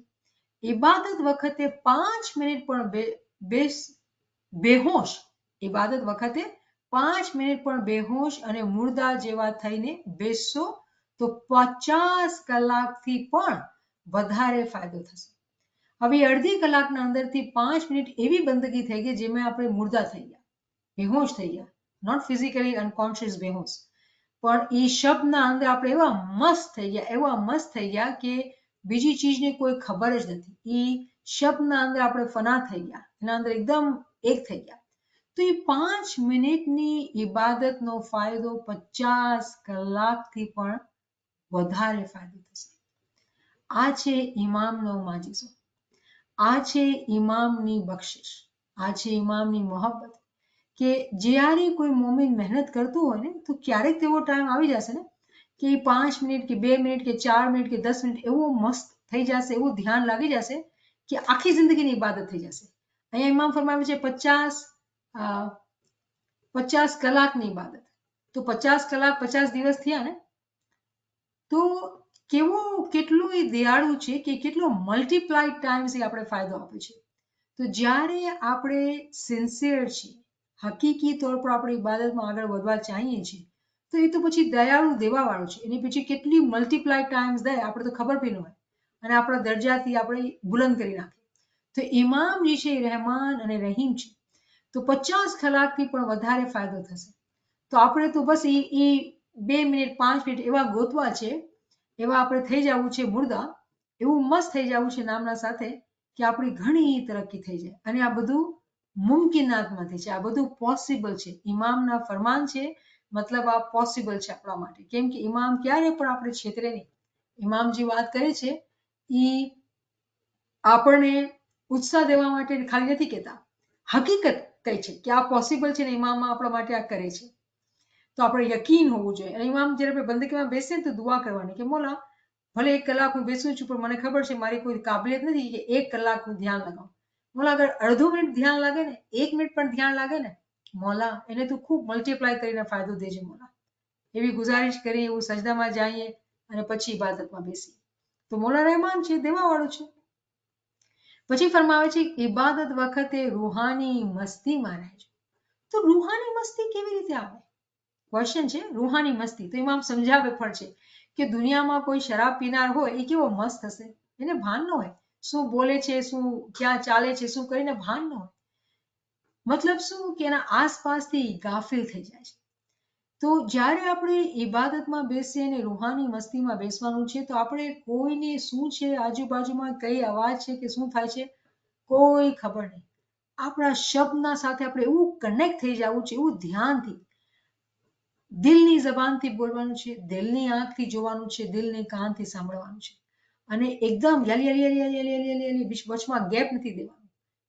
ઇબાદત વખતે 5 મિનિટ પણ બેહોશ અને મુર્દા જેવા થઈને બેસશો તો 50 કલાકથી પણ વધારે ફાયદો થશે. હવે અડધી કલાકના અંદરથી 5 મિનિટ એવી બંદગી થઈ ગઈ જેમાં આપણે મુર્દા થઈ ગયા, બેહોશ થઈ ગયા, નોટ ફિઝિકલી અનકોન્શિયસ બેહોશ, પણ એ શબ્દના અંદર આપણે એવા મસ્ત થઈ ગયા કે બીજી ચીજની કોઈ ખબર જ નથી. એ શબ્દના અંદર આપણે ફના થઈ ગયા, એના અંદર એકદમ એક થઈ ગયા. તો એ 5 મિનિટની ઇબાદતનો ફાયદો 50 કલાકથી પણ વધારે ફાયદો થશે. આ છે ઇમામનો માજીઝો, આ છે ઇમામની બક્ષિશ, આ છે ઇમામની મોહબ્બત. કે જ્યારે કોઈ મોમિન મહેનત કરતું હોય ને તો ક્યારેક તેવો ટાઈમ આવી જશે ને કે 5 મિનિટ કે 2 મિનિટ કે 4 મિનિટ કે 10 મિનિટ એવો મસ્ત થઈ જશે, એવું ધ્યાન લાગી જશે કે આખી જિંદગીની ઇબાદત થઈ જશે. અહીંયા ઇમામ ફરમાવે છે 50 50 કલાકની ઇબાદત. તો 50 કલાક 50 દિવસ થયા ને, તો કેટલું એ દયાળુ છે કે કેટલો મલ્ટીપ્લાઈડ ટાઈમ્સ એ આપણે ફાયદો આપે છે. તો જ્યારે આપણે સિન્સિયર છીએ, હકીકી તौर પર આપણે ઇબાદતમાં આગળ વધવા ચાહીએ છીએ, તો એ તો પછી દયાળુ દેવાવાળો છે. એની પછી કેટલી મલ્ટીપ્લાય ટાઈમ્સ દે આપણે તો ખબર બી ન હોય, અને આપણા દરજાથી આપણે બુલંદ કરી નાખે. તો ઇમામ જે છે એ રહેમાન અને રહીમ છે. તો 50 કલાકથી પણ વધારે ફાયદો થશે. તો આપણે તો બસ એ 2 મિનિટ 5 મિનિટ એવા ગોતવા છે, એવા આપણે થઈ જવું છે મુર્દા, એવું મસ્ત થઈ જવું છે નામના સાથે કે આપણી ઘણી તરક્કી થઈ જાય. અને આ બધું મુમકિનાતમાંથી છે, આ બધું પોસિબલ છે. ઇમામના ફરમાન છે, મતલબ આ પોસિબલ છે આપણા માટે. કેમ કે ઇમામ ક્યારે પણ આપણે છેતરે નહીં. ઇમામ જે વાત કરે છે એ આપણને ઉત્સાહ દેવા માટે ખાલી નથી કહેતા, હકીકત કહે છે કે આ પોસિબલ છે ને ઇમામ આપણા માટે આ કરે છે. તો આપણે યકીન હોવું જોઈએ. અને ઇમામ જ્યારે આપણે બંદગીમાં બેસીએ ને તો દુઆ કરવાની કે મોલા ભલે 1 કલાક હું બેસું છું, પણ મને ખબર છે મારી કોઈ કાબિલિયત નથી કે 1 કલાક હું ધ્યાન લગાવું. મોલા અગર અડધો મિનિટ ધ્યાન લાગે ને, 1 મિનિટ પણ ધ્યાન લાગે ને, મોલા એને તું ખૂબ મલ્ટીપ્લાય કરીને ફાયદો દેજે મોલા. એવી ગુજારિશ કરી, એવું સજદામાં જઈએ અને પછી ઇબાદતમાં બેસીએ. તો મોલા રહેમાન છે, દેવાવાળો છે. પછી ફરમાવે છે ઇબાદત વખતે રૂહાની મસ્તીમાં રહેજો. તો રૂહાની મસ્તી કેવી રીતે આવે? ક્વેશ્ચન છે, રૂહાની મસ્તી. તો ઇમામ સમજાવે પણ છે કે દુનિયામાં કોઈ શરાબ પીનાર હોય એ કેવો મસ્ત હશે, એને ભાન ન હોય શું બોલે છે, શું ક્યાં ચાલે છે, શું કરીને ભાન ન હોય. મતલબ શું કે એના આસપાસથી ગાફિલ થઈ જાય છે. તો જ્યારે આપણે ઇબાદતમાં બેસીએ અને રૂહાની મસ્તીમાં બેસવાનું છે, તો આપણે કોઈને શું છે આજુબાજુમાં કઈ અવાજ છે કે શું થાય છે કોઈ ખબર નહીં. આપણા શબ્દના સાથે આપણે એવું કનેક્ટ થઈ જવું છે, એવું ધ્યાનથી દિલની જબાનથી બોલવાનું છે, દિલની આંખથી જોવાનું છે, દિલની કાનથી સાંભળવાનું છે. અને એકદમ વચમાં ગેપ નથી દેવાનું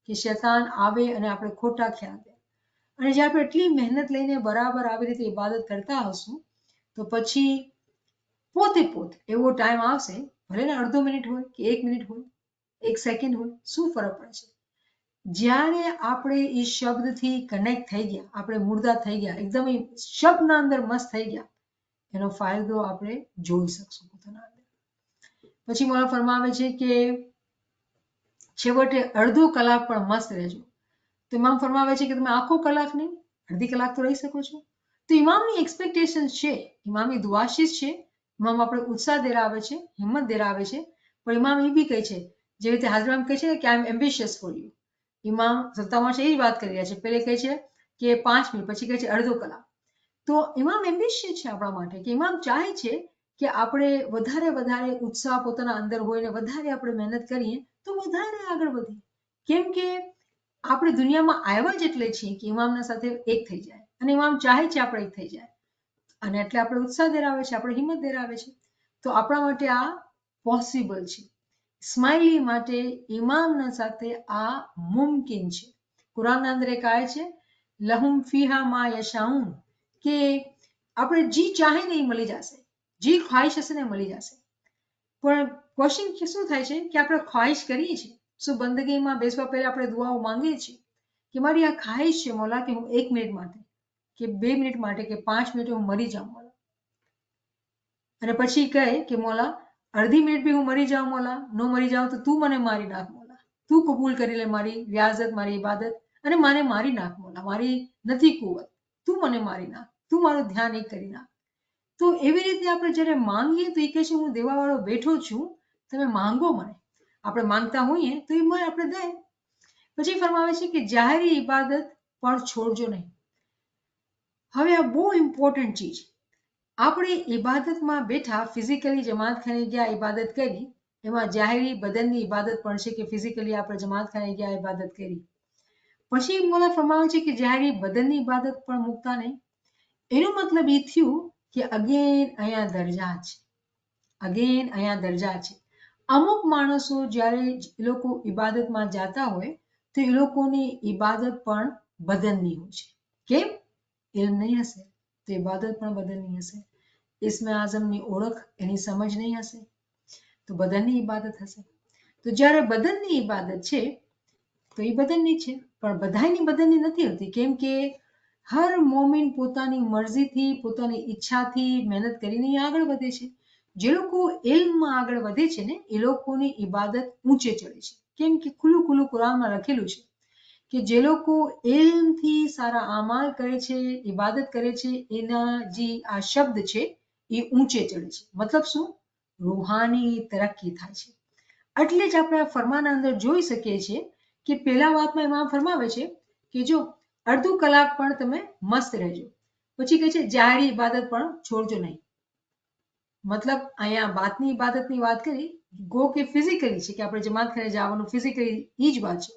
કે શૈતાન આવે અને આપણે ખોટા ખ્યાલ દે. અને જ્યારે આપણે એટલી મહેનત લઈને બરાબર આવી રીતે ઇબાદત કરતા હશું, તો પછી પોતે એવો ટાઈમ આવશે, ભલે ને અડધો મિનિટ હોય કે 1 મિનિટ હોય, 1 સેકન્ડ હોય, શું ફરક પડે છે? જ્યારે આપણે એ શબ્દથી કનેક્ટ થઈ ગયા, આપણે મુર્દા થઈ ગયા, એકદમ એ શબ્દના અંદર મસ્ત થઈ ગયા, એનો ફાયદો આપણે જોઈ શકશું પોતાના અંદર. પછી મોલા ફરમાવે છે કે છેવટે અડધો કલાક પણ મસ્ત રહેજો. તો ઇમામ ફરમાવે છે કે તમે આખો કલાક નહીં, અડધી કલાક તો રહી શકો છો. તો ઇમામની એક્સપેક્ટેશન છે, ઇમામની દુઆશીષ છે. ઇમામ આપણે ઉત્સાહ દેરાવે છે, હિંમત દેરાવે છે. પણ ઇમામ એ બી કહે છે, જેવી રીતે હાજર કહે છે કે આઈ એમ એમ્બિશિયસ ફોર યુ. ઇમામ સત્તામાં છે એ વાત કરી રહ્યા છે. પહેલે કહે છે કે 5 મિનિટ, પછી કહે છે અડધો કલાક. તો ઇમામ એમ્બિશિયસ છે આપણા માટે, કે ઇમામ ચાહે છે કે આપણે વધારે ઉત્સાહ પોતાના અંદર હોય ને વધારે આપણે મહેનત કરીએ તો વધારે આગળ વધીએ. કેમ કે આપણે દુનિયામાં આવ્યા જ એટલે છીએ કે ઇમામના સાથે એક થઈ જાય, અને ઇમામ ચાહે છે આપણે એક થઈ જાય, અને એટલે આપણે ઉત્સાહ ધરાવે છે, આપણે હિંમત ધરાવે છે. તો આપણા માટે આ પોસિબલ છે. સ્માઇલી માટે ઇમામના સાથે આ મુમકિન છે. કુરાનના અંદર એક આયત છે, લહુમ ફીહા મા યશાઉન, કે આપણે જી ચાહે ને એ મળી જશે, જી ખ્વાહિશ હશે ને મળી જશે. પણ ક્વેશ્ચન શું થાય છે કે આપણે ખ્વાહિશ કરીએ છીએ, શું બંદગીમાં બેસવા પહેલા આપણે દુઆઓ માંગીએ છીએ કે મારી આ ખ્વાહિશ છે મોલા કે હું 1 મિનિટ માટે કે 2 મિનિટ માટે કે 5 મિનિટ હું મરી જાઉં મોલા, અને પછી કહે કે મોલા અડધી મિનિટ બી હું મરી જાઉં મોલા, નો મરી જાઉં તો તું મને મારી નાખ મોલા, તું કબૂલ કરી લે મારી રિયાઝત, મારી ઇબાદત, અને મને મારી નાખ મોલા, મારી નથી કુવત, તું મને મારી નાખ, તું મારું ધ્યાન એક કરી નાખ. તો એવી રીતે આપણે જ્યારે માંગીએ તો એ કહે છે હું દેવાવાળો બેઠો છું, તમે માંગો મને. આપણે માંગતા હોઈએ તો એ મને આપણે દે. પછી ફરમાવે છે કે જાહેરી ઇબાદત પણ છોડજો નહીં. હવે આ બહુ ઇમ્પોર્ટન્ટ ચીજ. આપણે ઇબાદતમાં બેઠા, ફિઝિકલી જમાતખાને ગયા, ઇબાદત કરી, એમાં જાહેરી બદનની ઇબાદત પણ છે કે ફિઝિકલી આપણે જમાતખાને ગયા, ઇબાદત કરી. પછી મોલા ફરમાવે છે કે જાહેરી બદનની ઇબાદત પણ મૂકતા નહીં. એનો મતલબ એ થયું કે અગેન અહીંયા દરજા છે. અમુક માણસો જ્યારે એ લોકો ઇબાદતમાં જતા હોય તો એ લોકોની ઇબાદત પણ બદનની હોય છે. કેમ? ઇલ્મ નહીં હશે તો ઇબાદત પણ બદનની હશે. ઇસ્મે આઝમની ઓળખ, એની સમજ નહીં હશે તો બદનની ઇબાદત હશે. તો જ્યારે બદનની ઇબાદત છે તો એ બદનની છે, પણ બધાની બદનની નથી હોતી. કેમ કે હર મોમિન પોતાની મરજીથી પોતાની ઈચ્છાથી મહેનત કરીને આગળ વધે છે. જે લોકો ઇલ્મમાં આગળ વધે છે ને એ લોકોની ઇબાદત ઊંચે ચડે છે. કેમ કે ખુલ્લું ખુલ્લું કુરાનમાં લખેલું છે કે જે લોકો ઇલ્મથી સારા અમાલ કરે છે, ઇબાદત કરે છે, એના જે આ શબ્દ છે એ ઊંચે ચડે છે. મતલબ શું? રૂહાની તરક્કી થાય છે. એટલે જ આપણે આ ફરમાના અંદર જોઈ શકીએ છીએ કે પહેલા વાતમાં ઇમામ ફરમાવે છે કે જો અડધું કલાક પણ તમે મસ્ત રહેજો, પછી કહે છે જાહેરી ઇબાદત પણ છોડજો નહીં. મતલબ અહીંયા બાતની ઇબાદતની વાત કરી, ગો કે ફિઝિકલી છે કે આપણે જમાત ખાને જવાનું, ફિઝિકલી એ જ વાત છે.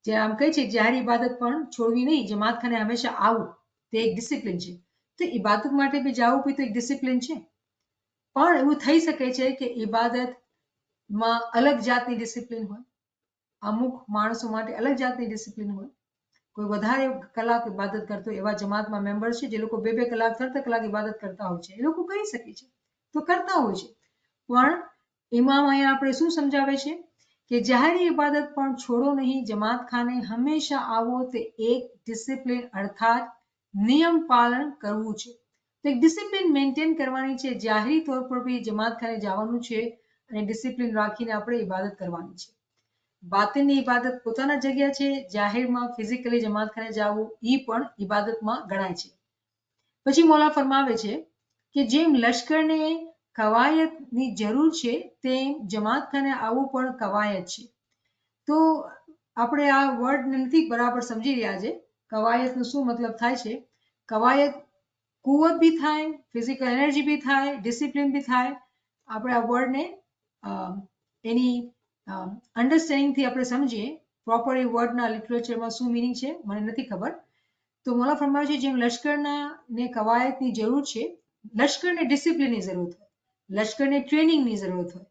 જે આમ કહે છે જાહેરી ઇબાદત પણ છોડવી નહીં, જમાત ખાને હંમેશા આવું, તે એક ડિસિપ્લિન છે. તો ઇબાદત માટે બી જવું બી તો એક ડિસિપ્લિન છે. પણ એવું થઈ શકે છે કે ઇબાદતમાં અલગ જાતની ડિસિપ્લિન હોય, અમુક માણસો માટે અલગ જાતની ડિસિપ્લિન હોય. કોઈ વધારે કલાક ઇબાદત કરતો એવા જમાતમાં મેમ્બર છે જે લોકો 2-2 કલાક 3-3 કલાક ઇબાદત કરતા હોય છે, એ લોકો કરી શકે છે, તો કરતા હોય છે. પણ ઇમામ અહીંયા આપણે શું સમજાવે છે કે જાહેરી ઇબાદત પણ છોડો નહીં, જમાત ખાને હંમેશા આવો, તે એક ડિસિપ્લિન અર્થાત નિયમ પાલન કરવું છે. તો એક ડિસિપ્લિન મેન્ટેન કરવાની છે, જાહેરી તौर પર બી જમાત ખાને જવાનું છે અને ડિસિપ્લિન રાખીને આપણે ઇબાદત કરવાની છે. બાતિનની ઇબાદત પોતાના જગ્યા છે, જાહેરમાં ફિઝિકલી જમાત ખાને જવું એ પણ ઇબાદતમાં ગણાય છે. પછી મૌલા ફરમાવે છે કે જેમ લશ્કરને કવાયતની જરૂર છે તેમ જમાત ખાને આવવું પણ કવાયત છે. તો આપણે આ વર્ડ નથી બરાબર સમજી રહ્યા છે. કવાયતનો શું મતલબ થાય છે? કવાયત કુવત બી થાય, ફિઝિકલ એનર્જી બી થાય, ડિસિપ્લિન બી થાય. આપણે આ વર્ડને એની અન્ડરસ્ટેન્ડિંગથી આપણે સમજીએ, પ્રોપર એ વર્ડના લિટરેચરમાં શું મિનિંગ છે મને નથી ખબર. તો મૌલા ફરમાવે છે જેમ લશ્કરના ને કવાયતની જરૂર છે, લશ્કરને ડિસિપ્લિનની જરૂરત હોય, લશ્કરને ટ્રેનિંગની જરૂરત હોય,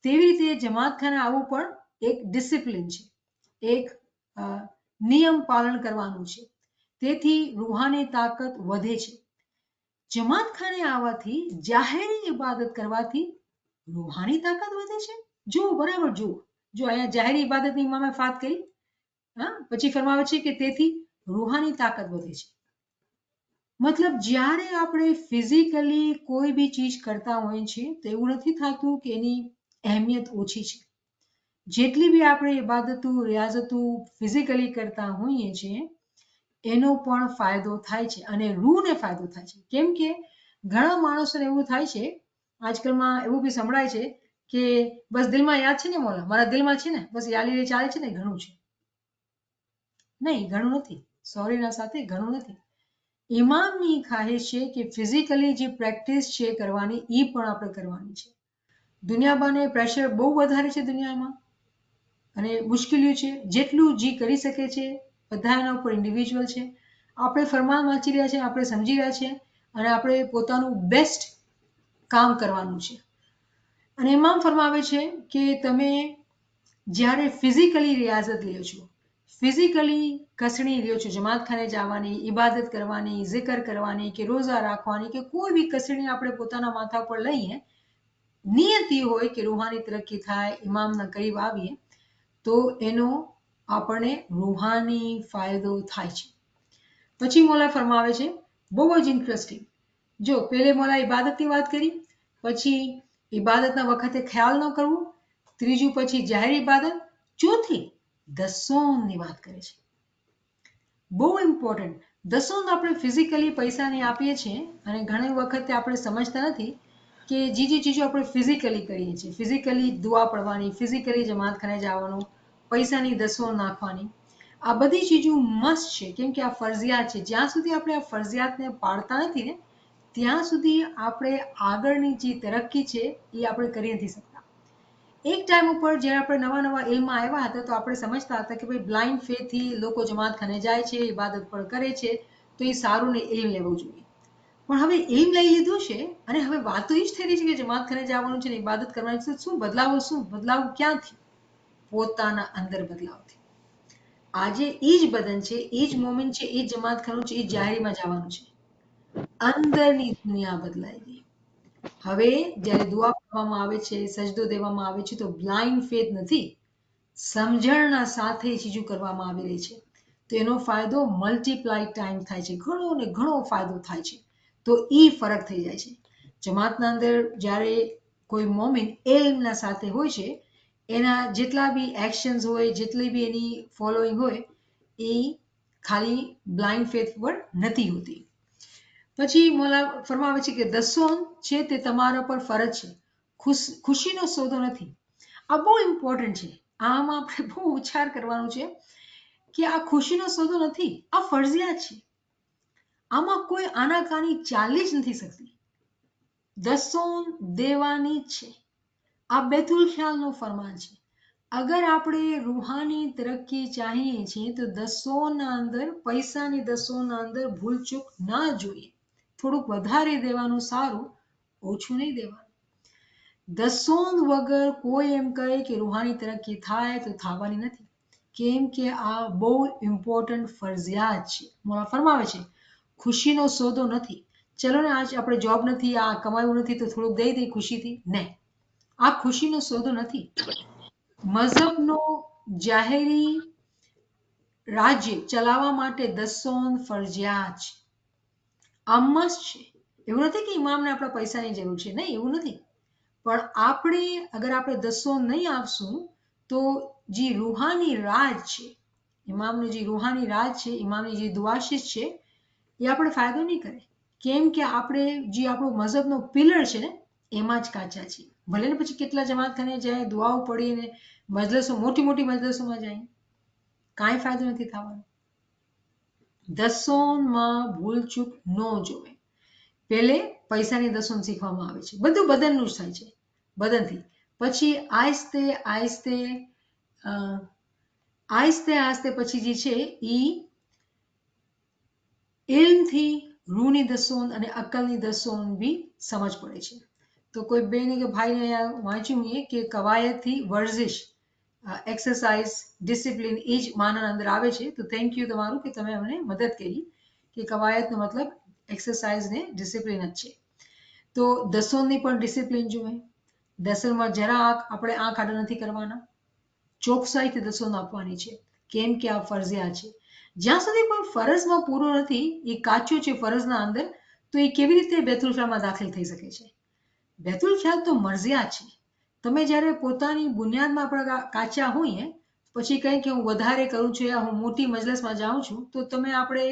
તેવી રીતે જમાત ખાને આવવું પણ એક ડિસિપ્લિન છે, એક નિયમ પાલન કરવાનું છે. તેથી રૂહાની તાકાત વધે છે. જમાત ખાને આવવાથી, જાહેરી ઇબાદત કરવાથી રૂહાની તાકાત વધે છે. જો બરાબર જુઓ, જો અહીંયા જાહેરી ઇબાદતની ઇમામે વાત કરી, પછી ફરમાવે છે કે તેથી રૂહાની તાકાત વધે છે. મતલબ જ્યારે આપણે ફિઝિકલી કોઈ બી ચીજ કરતા હોઈએ છીએ તો એવું નથી થતું કે એની અહેમિયત ઓછી છે. જેટલી બી આપણે ઇબાદતો રિયાઝતો ફિઝિકલી કરતા હોઈએ છીએ એનો પણ ફાયદો થાય છે અને રૂહને ફાયદો થાય છે. કેમ કે ઘણા માણસોને એવું થાય છે, આજકાલમાં એવું બી સંભળાય છે કે બસ દિલમાં યાદ છે ને મૌલા, મારા દિલમાં છે ને, બસ યાલી ચાલે છે ને ઘણું છે. નહીં, ઘણું નથી. સોરીના સાથે ઘણું નથી. ઇમામની ખાહિશ છે કે ફિઝિકલી જે પ્રેક્ટિસ છે કરવાની એ પણ આપણે કરવાની છે. દુનિયાબાને પ્રેશર બહુ વધારે છે દુનિયામાં અને મુશ્કેલીઓ છે. જેટલું જી કરી શકે છે બધા એના ઉપર ઇન્ડિવિજ્યુઅલ છે. આપણે ફરમાન વાંચી રહ્યા છે, આપણે સમજી રહ્યા છે અને આપણે પોતાનું બેસ્ટ કામ કરવાનું છે. અને ઇમામ ફરમાવે છે કે તમે જ્યારે ફિઝિકલી રિયાઝત લ્યો છો, ફિઝિકલી કસણી લ્યો છો, જમાત ખાને જવાની, ઇબાદત કરવાની, zikr કરવાની કે રોઝા રાખવાની કે કોઈ બી કસણી આપણે પોતાના માથા પર લઈએ, નિયત એ હોય કે રૂહાની તરક્કી થાય, ઇમામના કરીબ આવીએ, તો એનો આપણને રૂહાની ફાયદો થાય છે. પછી મૌલા ફરમાવે છે બહુ જ ઇન્ટરેસ્ટિંગ. જો પહેલે મૌલા ઇબાદતની વાત કરી, પછી ઇબાદતના વખતે ખ્યાલ ન કરવું, ત્રીજું પછી જાહેર ઇબાદત, ચોથી દસોનની વાત કરે છે. બહુ ઇમ્પોર્ટન્ટ. દસોન આપણે ફિઝિકલી પૈસાની આપીએ છીએ અને ઘણી વખતે આપણે સમજતા નથી કે જે ચીજો આપણે ફિઝિકલી કરીએ છીએ, ફિઝિકલી દુઆ પડવાની, ફિઝિકલી જમાત ખાને જવાનું, પૈસાની દસોન નાખવાની, આ બધી ચીજો મસ્ત છે. કેમ કે આ ફરજિયાત છે. જ્યાં સુધી આપણે આ ફરજિયાતને પાળતા નથી ને ત્યાં સુધી આપણે આગળની જે તરક્કી છે એ આપણે કરી નથી શકતા. એક ટાઈમ ઉપર જ્યારે આપણે નવા ઇલ્મમાં આવ્યા હતા તો આપણે સમજતા હતા કે ભાઈ બ્લાઇન્ડ ફેથથી લોકો જમાત ખાને જાય છે, ઇબાદત પણ કરે છે, તો એ સારું ને ઇલ્મ લેવું જોઈએ. પણ હવે ઇલ્મ લઈ લીધું છે અને હવે વાત તો એ જ થઈ રહી છે કે જમાત ખાને જવાનું છે ને ઇબાદત કરવાની છે. શું બદલાવ ક્યાંથી? પોતાના અંદર બદલાવથી. આજે એ જ બદન છે, એ જ મોમિન છે, એ જ જમાત ખાનું છે, એ જાહેરીમાં જવાનું છે. અંદરની દુનિયા બદલાઈ ગઈ. હવે જ્યારે દુઆ કરવામાં આવે છે, સજદો દેવામાં આવે છે તો બ્લાઇન્ડ ફેથ નથી, સમજણના સાથે ચીજો કરવામાં આવી રહી છે. તો એનો ફાયદો મલ્ટીપ્લાય ટાઈમ થાય છે, ઘણો ને ઘણો ફાયદો થાય છે. તો એ ફરક થઈ જાય છે. જમાતના અંદર જ્યારે કોઈ મોમિન એલ્મના સાથે હોય છે, એના જેટલા બી એક્શન્સ હોય, જેટલી બી એની ફોલોઈંગ હોય, એ ખાલી બ્લાઇન્ડ ફેથ પર નથી હોતી. પછી મોલા ફરમાવે છે કે દસોન છે તે તમારા પર ફરજ છે, ખુશીનો સોદો નથી. આ બહુ ઇમ્પોર્ટન્ટ છે. આમાં આપણે બહુ ઉચ્ચાર કરવાનું છે કે આ ખુશીનો સોદો નથી, આ ફરજિયાત છે. આમાં કોઈ આનાકાની ચાલી જ નથી શકતી. દસોન દેવાની જ છે. આ બેતુલ ખ્યાલનો ફરમાન છે. અગર આપણે રૂહાની તરક્કી ચાહીએ છીએ તો દસોના અંદર, પૈસાની દસોના અંદર ભૂલચૂક ના જોઈએ. થોડુંક વધારે દેવાનું સારું, ઓછું નહીં દેવાનું. દસોન વગર કોઈ એમ કહે કે રૂહાની તરક્કી થાય તો થવાની નથી, કેમ કે આ બહુ ઇમ્પોર્ટન્ટ ફરજિયાત છે. મોલા ફરમાવે છે ખુશીનો સોદો નથી. ચલો ને આજ આપણે જોબ નથી, આ કમાયું નથી તો થોડુંક દઈ દઈ ખુશીથી. નહીં, આ ખુશીનો સોદો નથી. મઝહબનો જાહેરી રાજ્ય ચલાવવા માટે દસોન ફરજિયાત છે. આ મસ્ત છે. એવું નથી કે ઇમામને આપણા પૈસાની જરૂર છે, નહીં, એવું નથી. પણ આપણે અગર આપણે દસોન નહીં આપશું તો જે રૂહાની રાજ છે, ઇમામનું જે રૂહાની રાજ છે, ઇમામની જે દુઆશીશ છે, એ આપણે ફાયદો નહીં કરે. કેમ કે આપણે જે આપણો મઝહબનો પિલર છે ને, એમાં જ કાચા છીએ. ભલે ને પછી કેટલા જમાતખાને જાય, દુઆઓ પડીને મજલસો, મોટી મોટી મજલસોમાં જાય, કાંઈ ફાયદો નથી થવાનો. દસોનમાં ભૂલચૂક ન જોવે. પહેલે પૈસાની દસોન શીખવામાં આવે છે, બધું બદનનું જ થાય છે, બદનથી. પછી આહિસ્તે આહિસ્તે આહિસ્તે આહિસ્તે પછી જે છે એ ઇલ્મથી રૂની દસોન અને અક્કલની દસોન બી સમજ પડે છે. તો કોઈ બેને કે ભાઈને વાંચ્યું એ કે કવાયતથી વર્ઝિશ, એક્સરસાઇઝ, ડિસિપ્લિન એ જ માના અંદર આવે છે. તો થેન્ક યુ તમારું કે તમે અમને મદદ કરી કે કવાયતનો મતલબ એક્સરસાઇઝ ને ડિસિપ્લિન જ છે. તો દસોનની પણ ડિસિપ્લિન જોઈએ. દસોનમાં જરા આપણે આંખ આડા નથી કરવાના, ચોકસાઈથી દસોન આપવાની છે, કેમ કે આ ફરજિયાત છે. જ્યાં સુધી કોઈ ફરજમાં પૂરો નથી, એ કાચો છે ફરજના અંદર, તો એ કેવી રીતે બેતુલ ખ્યાલમાં દાખલ થઈ શકે છે? બેતુલ ખ્યાલ તો મરજિયાત છે. તમે જ્યારે પોતાની બુનિયાદમાં આપણા કાચા હોઈએ, પછી કંઈ કે હું વધારે કરું છું યા હું મોટી મજલસમાં જાઉં છું, તો તમે આપણે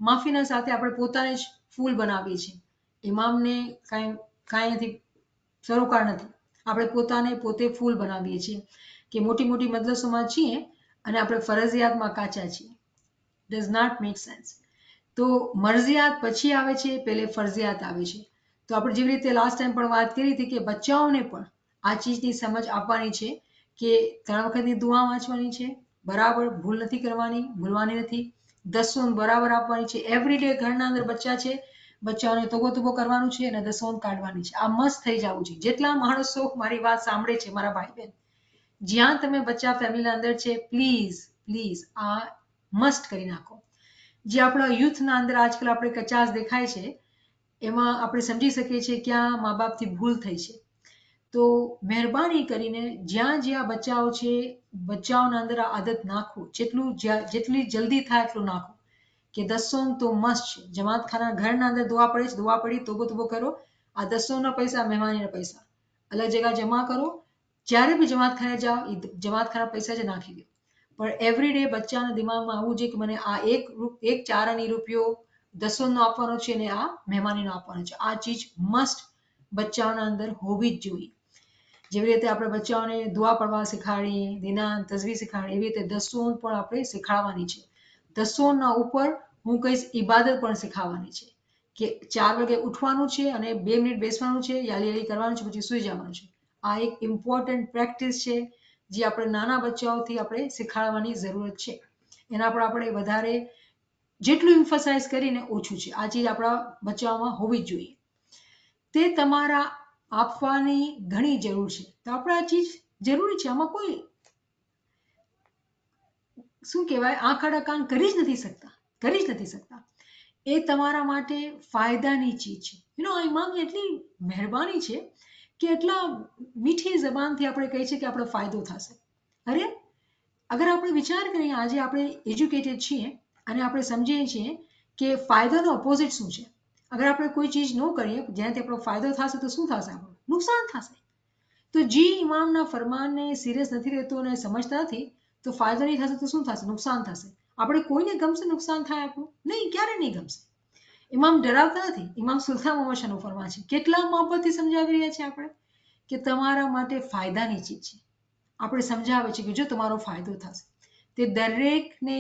માફીના સાથે આપણે પોતાને જ ફૂલ બનાવીએ છીએ. ઇમામને કાંઈ નથી, સરોકાર નથી. આપણે પોતાને પોતે ફૂલ બનાવીએ છીએ કે મોટી મોટી મજલસોમાં છીએ અને આપણે ફરજિયાતમાં કાચા છીએ. Does not make sense. તો મરજિયાત પછી આવે છે, પહેલે ફરજિયાત આવે છે. તો આપણે જેવી રીતે લાસ્ટ ટાઈમ પણ વાત કરી હતી કે બચ્ચાઓને પણ આ ચીજની સમજ આપવાની છે કે 3 વખતની દુઆ વાંચવાની છે, બરાબર ભૂલ નથી કરવાની, ભૂલવાની નથી. દસોન બરાબર આપવાની છે. એવરી ડે ઘરના અંદર બચ્ચા છે, બચ્ચાઓને તોબો કરવાનું છે અને દસોન કાઢવાની છે. આ મસ્ત થઈ જવું છે. જેટલા માણસો મારી વાત સાંભળે છે, મારા ભાઈ બહેન, જ્યાં તમે બચ્ચા ફેમિલીના અંદર છે, પ્લીઝ પ્લીઝ આ મસ્ત કરી નાખો. જે આપણા યુથના અંદર આજકાલ આપણે કચાસ દેખાય છે, એમાં આપણે સમજી શકીએ છીએ ક્યાં મા બાપથી ભૂલ થઈ છે. તો મહેરબાની કરીને જ્યાં જ્યાં બચ્ચાઓ છે, બચ્ચાઓના અંદર આ આદત નાખો, જેટલી જલ્દી થાય એટલું નાખો કે દસોન તો મસ્ત છે. જમાતખાના ઘરના અંદર દુઆ પડે છે, દુઆ પડી તોબો કરો. આ દસોનના પૈસા, મહેમાનીના પૈસા અલગ જગ્યા જમા કરો. જ્યારે બી જમાતખાને જાઓ, એ જમાતખાના પૈસા જ નાખી દો. પણ એવરી ડે બચ્ચાના દિમાગમાં આવવું જોઈએ કે મને આ એક ચારાની રૂપિયો દસોનનો આપવાનો છે અને આ મહેમાનીનો આપવાનો છે. આ ચીજ મસ્ત બચ્ચાઓના અંદર હોવી જ જોઈએ. જેવી રીતે આપણે બચ્ચાઓને દુઆ પડવા શીખવાડીએ, દિનાન, તસબીહ શીખવાડીએ, એવી રીતે દસોન પણ આપણે શીખવાડવાની છે. દસોનના ઉપર હું કહીશ ઇબાદત પણ શીખવાની છે કે 4 વાગે ઉઠવાનું છે અને 2 મિનિટ બેસવાનું છે, યાલી કરવાનું છે, પછી સૂઈ જવાનું છે. આ એક ઇમ્પોર્ટન્ટ પ્રેક્ટિસ છે જે આપણે નાના બચ્ચાઓથી આપણે શીખવાડવાની જરૂરત છે. એના પર આપણે વધારે જેટલું ઇમ્ફસાઇઝ કરીને ઓછું છે. આ ચીજ આપણા બચ્ચાઓમાં હોવી જ જોઈએ. તે તમારા આપવાની ઘણી જરૂર છે. તો આપણે આ ચીજ જરૂરી છે. આમાં કોઈ શું કહેવાય, આંખ આડા કાન કરી જ નથી શકતા. એ તમારા માટે ફાયદાની ચીજ છે. આ ઇમામની એટલી મહેરબાની છે કે એટલા મીઠી જબાનથી આપણે કહીએ છીએ કે આપણો ફાયદો થશે. અરે અગર આપણે વિચાર કરીએ, આજે આપણે એજ્યુકેટેડ છીએ અને આપણે સમજીએ છીએ કે ફાયદાનો ઓપોઝિટ શું છે. અગર આપણે કોઈ ચીજ ન કરીએ જેનાથી આપણો ફાયદો થશે તો શું થશે, આપણું નુકસાન થશે. તો જે ઇમામના ફરમાનને સિરિયસ નથી રહેતો અને સમજતા નથી તો ફાયદો નહીં થશે તો શું થશે, નુકસાન થશે. આપણે કોઈને ગમશે નુકસાન થાય આપણું? નહીં, ક્યારે નહીં ગમશે. ઇમામ ડરાવતા નથી. ઇમામ સુલતાન મોહમ્મદ શાહનો ફરમાન છે. કેટલા મોહબ્બતથી સમજાવી રહ્યા છે આપણે કે તમારા માટે ફાયદાની ચીજ છે. આપણે સમજાવે છે કે જો તમારો ફાયદો થશે તે દરેકને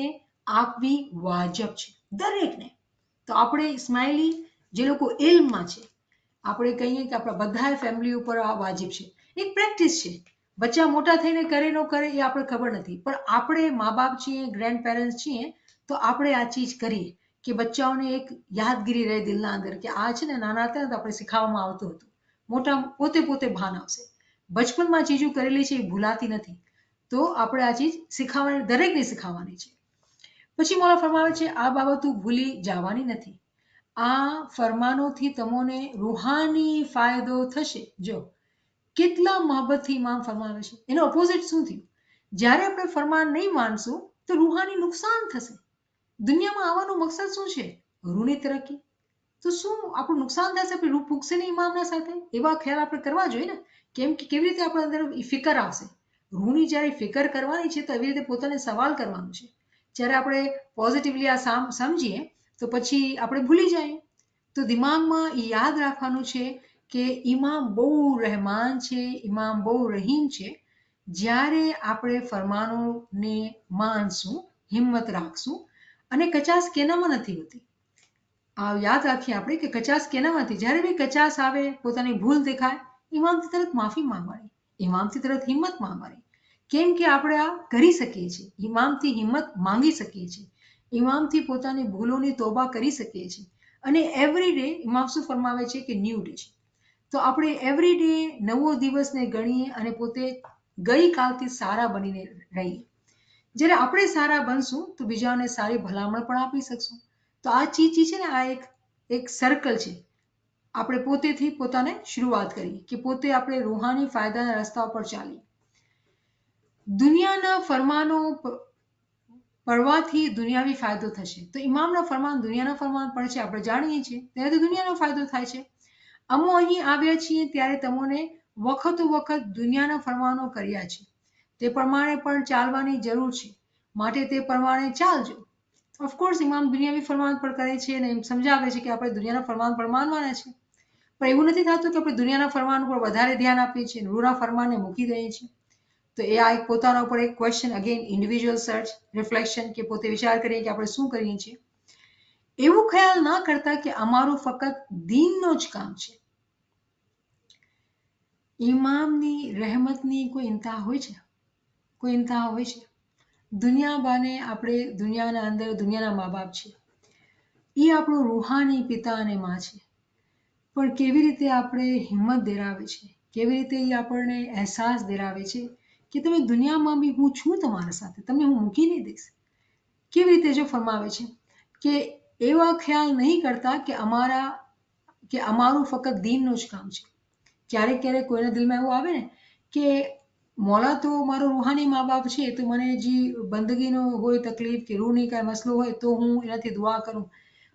આપવી વાજબ છે, દરેકને. તો આપણે ઇસ્માઇલી જે લોકો ઇલ્મમાં છે આપણે કહીએ કે આપણા બધા ફેમિલી ઉપર આ વાજિબ છે. એક પ્રેક્ટિસ છે. બચ્ચા મોટા થઈને કરે ન કરે એ આપણે ખબર નથી, પણ આપણે મા બાપ છીએ, ગ્રેન્ડ પેરેન્ટ્સ છીએ તો આપણે આ ચીજ કરીએ કે બચ્ચાઓને એક યાદગીરી રહે દિલના અંદર કે આ છે ને નાના હતા ને તો આપણે શીખવવામાં આવતું હતું. મોટા પોતે ભાન આવશે. બચપનમાં ચીજો કરેલી છે એ ભૂલાતી નથી. તો આપણે આ ચીજ શીખવવાની, દરેકને શીખવવાની છે. પછી મોલા ફરમાવે છે આ બાબતો ભૂલી જવાની નથી. આ ફરમાનોથી તમને રૂહાની ફાયદો થશે. જો કેટલા મોહબ્બતથી ઇમામ ફરમાવે છે. એનો ઓપોઝિટ શું થયું? જ્યારે આપણે ફરમાન નહીં માનશું તો રૂહાની નુકસાન થશે. દુનિયામાં આવવાનો મકસદ શું છે? રૂની તરક્કી. તો શું આપણું નુકસાન થશે? આપણે રૂ પૂગશે નહીં ઇમામના સાથે? એવા ખ્યાલ આપણે કરવા જોઈએ ને. કેમ કે કેવી રીતે આપણા અંદર ફિકર આવશે? રૂની જ્યારે ફિકર કરવાની છે તો એવી રીતે પોતાને સવાલ કરવાનું છે. જ્યારે આપણે પોઝિટિવલી આ સમજીએ તો પછી આપણે ભૂલી જઈએ. તો દિમાગમાં એ યાદ રાખવાનું છે કે ઇમામ બહુ રહેમાન છે, ઇમામ બહુ રહીમ છે. જ્યારે આપણે ફરમાનોને માનશું, હિંમત રાખશું અને કચાસ કેનામાં નથી હોતી. આ યાદ રાખીએ આપણે કે કચાસ કેનામાંથી, જ્યારે બી કચાસ આવે, પોતાની ભૂલ દેખાય, ઇમામથી તરત માફી માંગવાની, ઇમામથી તરત હિંમત માંગવાની. કેમ કે આપણે આ કરી શકીએ છીએ. ઇમામથી હિંમત માંગી શકીએ છીએ. ઇમામથી પોતાની ભૂલોની તોબા કરી શકીએ છીએ. અને એવરી ડે ઇમામ શું ફરમાવે છે કે ન્યૂ ડે છે. તો આપણે એવરી ડે નવો દિવસને ગણીએ અને પોતે ગઈકાલથી સારા બનીને રહીએ. જ્યારે આપણે સારા બનશું તો બીજાઓને સારી ભલામણ પણ આપી શકશું. તો આ ચીજ છે ને, આ એક સર્કલ છે. આપણે પોતેથી પોતાને શરૂઆત કરીએ કે પોતે આપણે રૂહાની ફાયદાના રસ્તા પર ચાલીએ. દુનિયાના ફરમાનો પડવાથી દુનિયાવી ફાયદો થશે. તો ઇમામના ફરમાન દુનિયાના ફરમાન પડે છે, આપણે જાણીએ છીએ, ત્યારે તો દુનિયાનો ફાયદો થાય છે. અમો અહીં આવ્યા છીએ ત્યારે તમને વખતો વખત દુનિયાના ફરમાનો કર્યા છે. તે પ્રમાણે પણ ચાલવાની જરૂર છે, માટે તે પ્રમાણે ચાલજો. ઓફકોર્સ ઇમામ દુનિયાવી ફરમાન પણ કરે છે અને એમ સમજાવે છે કે આપણે દુનિયાના ફરમાન પણ માનવાના છે. પણ એવું નથી થતું કે આપણે દુનિયાના ફરમાન પર વધારે ધ્યાન આપીએ છીએ, રૂના ફરમાનને મૂકી દઈએ છીએ. તો એ આ એક પોતાના ઉપર એક question, again individual search, reflection, કે પોતે વિચાર કરીએ કે આપણે શું કરીએ છીએ. એવું ખ્યાલ ના કરતા કે અમારું ફક્ત દીનનો જ કામ છે. ઇમામની રહેમતની કોઈ ઇંતહા હોય છે? કોઈ ઇંતહા હોય છે? દુનિયા બાને આપણે દુનિયાના અંદર દુનિયાના મા બાપ છે. એ આપણું રૂહાની પિતા અને માં છે. પણ કેવી રીતે આપણે હિંમત દેરાવે છે, કેવી રીતે એ આપણને અહેસાસ દેરાવે છે કે તમે દુનિયામાં બી હું છું તમારા સાથે, તમને હું મૂકી નહીં દઈશ. કેવી રીતે જો ફરમાવે છે કે એવા ખ્યાલ નહીં કરતા કે અમારું ફક્ત દીનનું જ કામ છે. ક્યારેક ક્યારેક કોઈના દિલમાં એવું આવે ને કે મોલા તો મારો રૂહાની મા બાપ છે, તો મને જે બંદગીનો હોય તકલીફ કે રૂહની કાંઈ મસલો હોય તો હું એનાથી દુઆ કરું.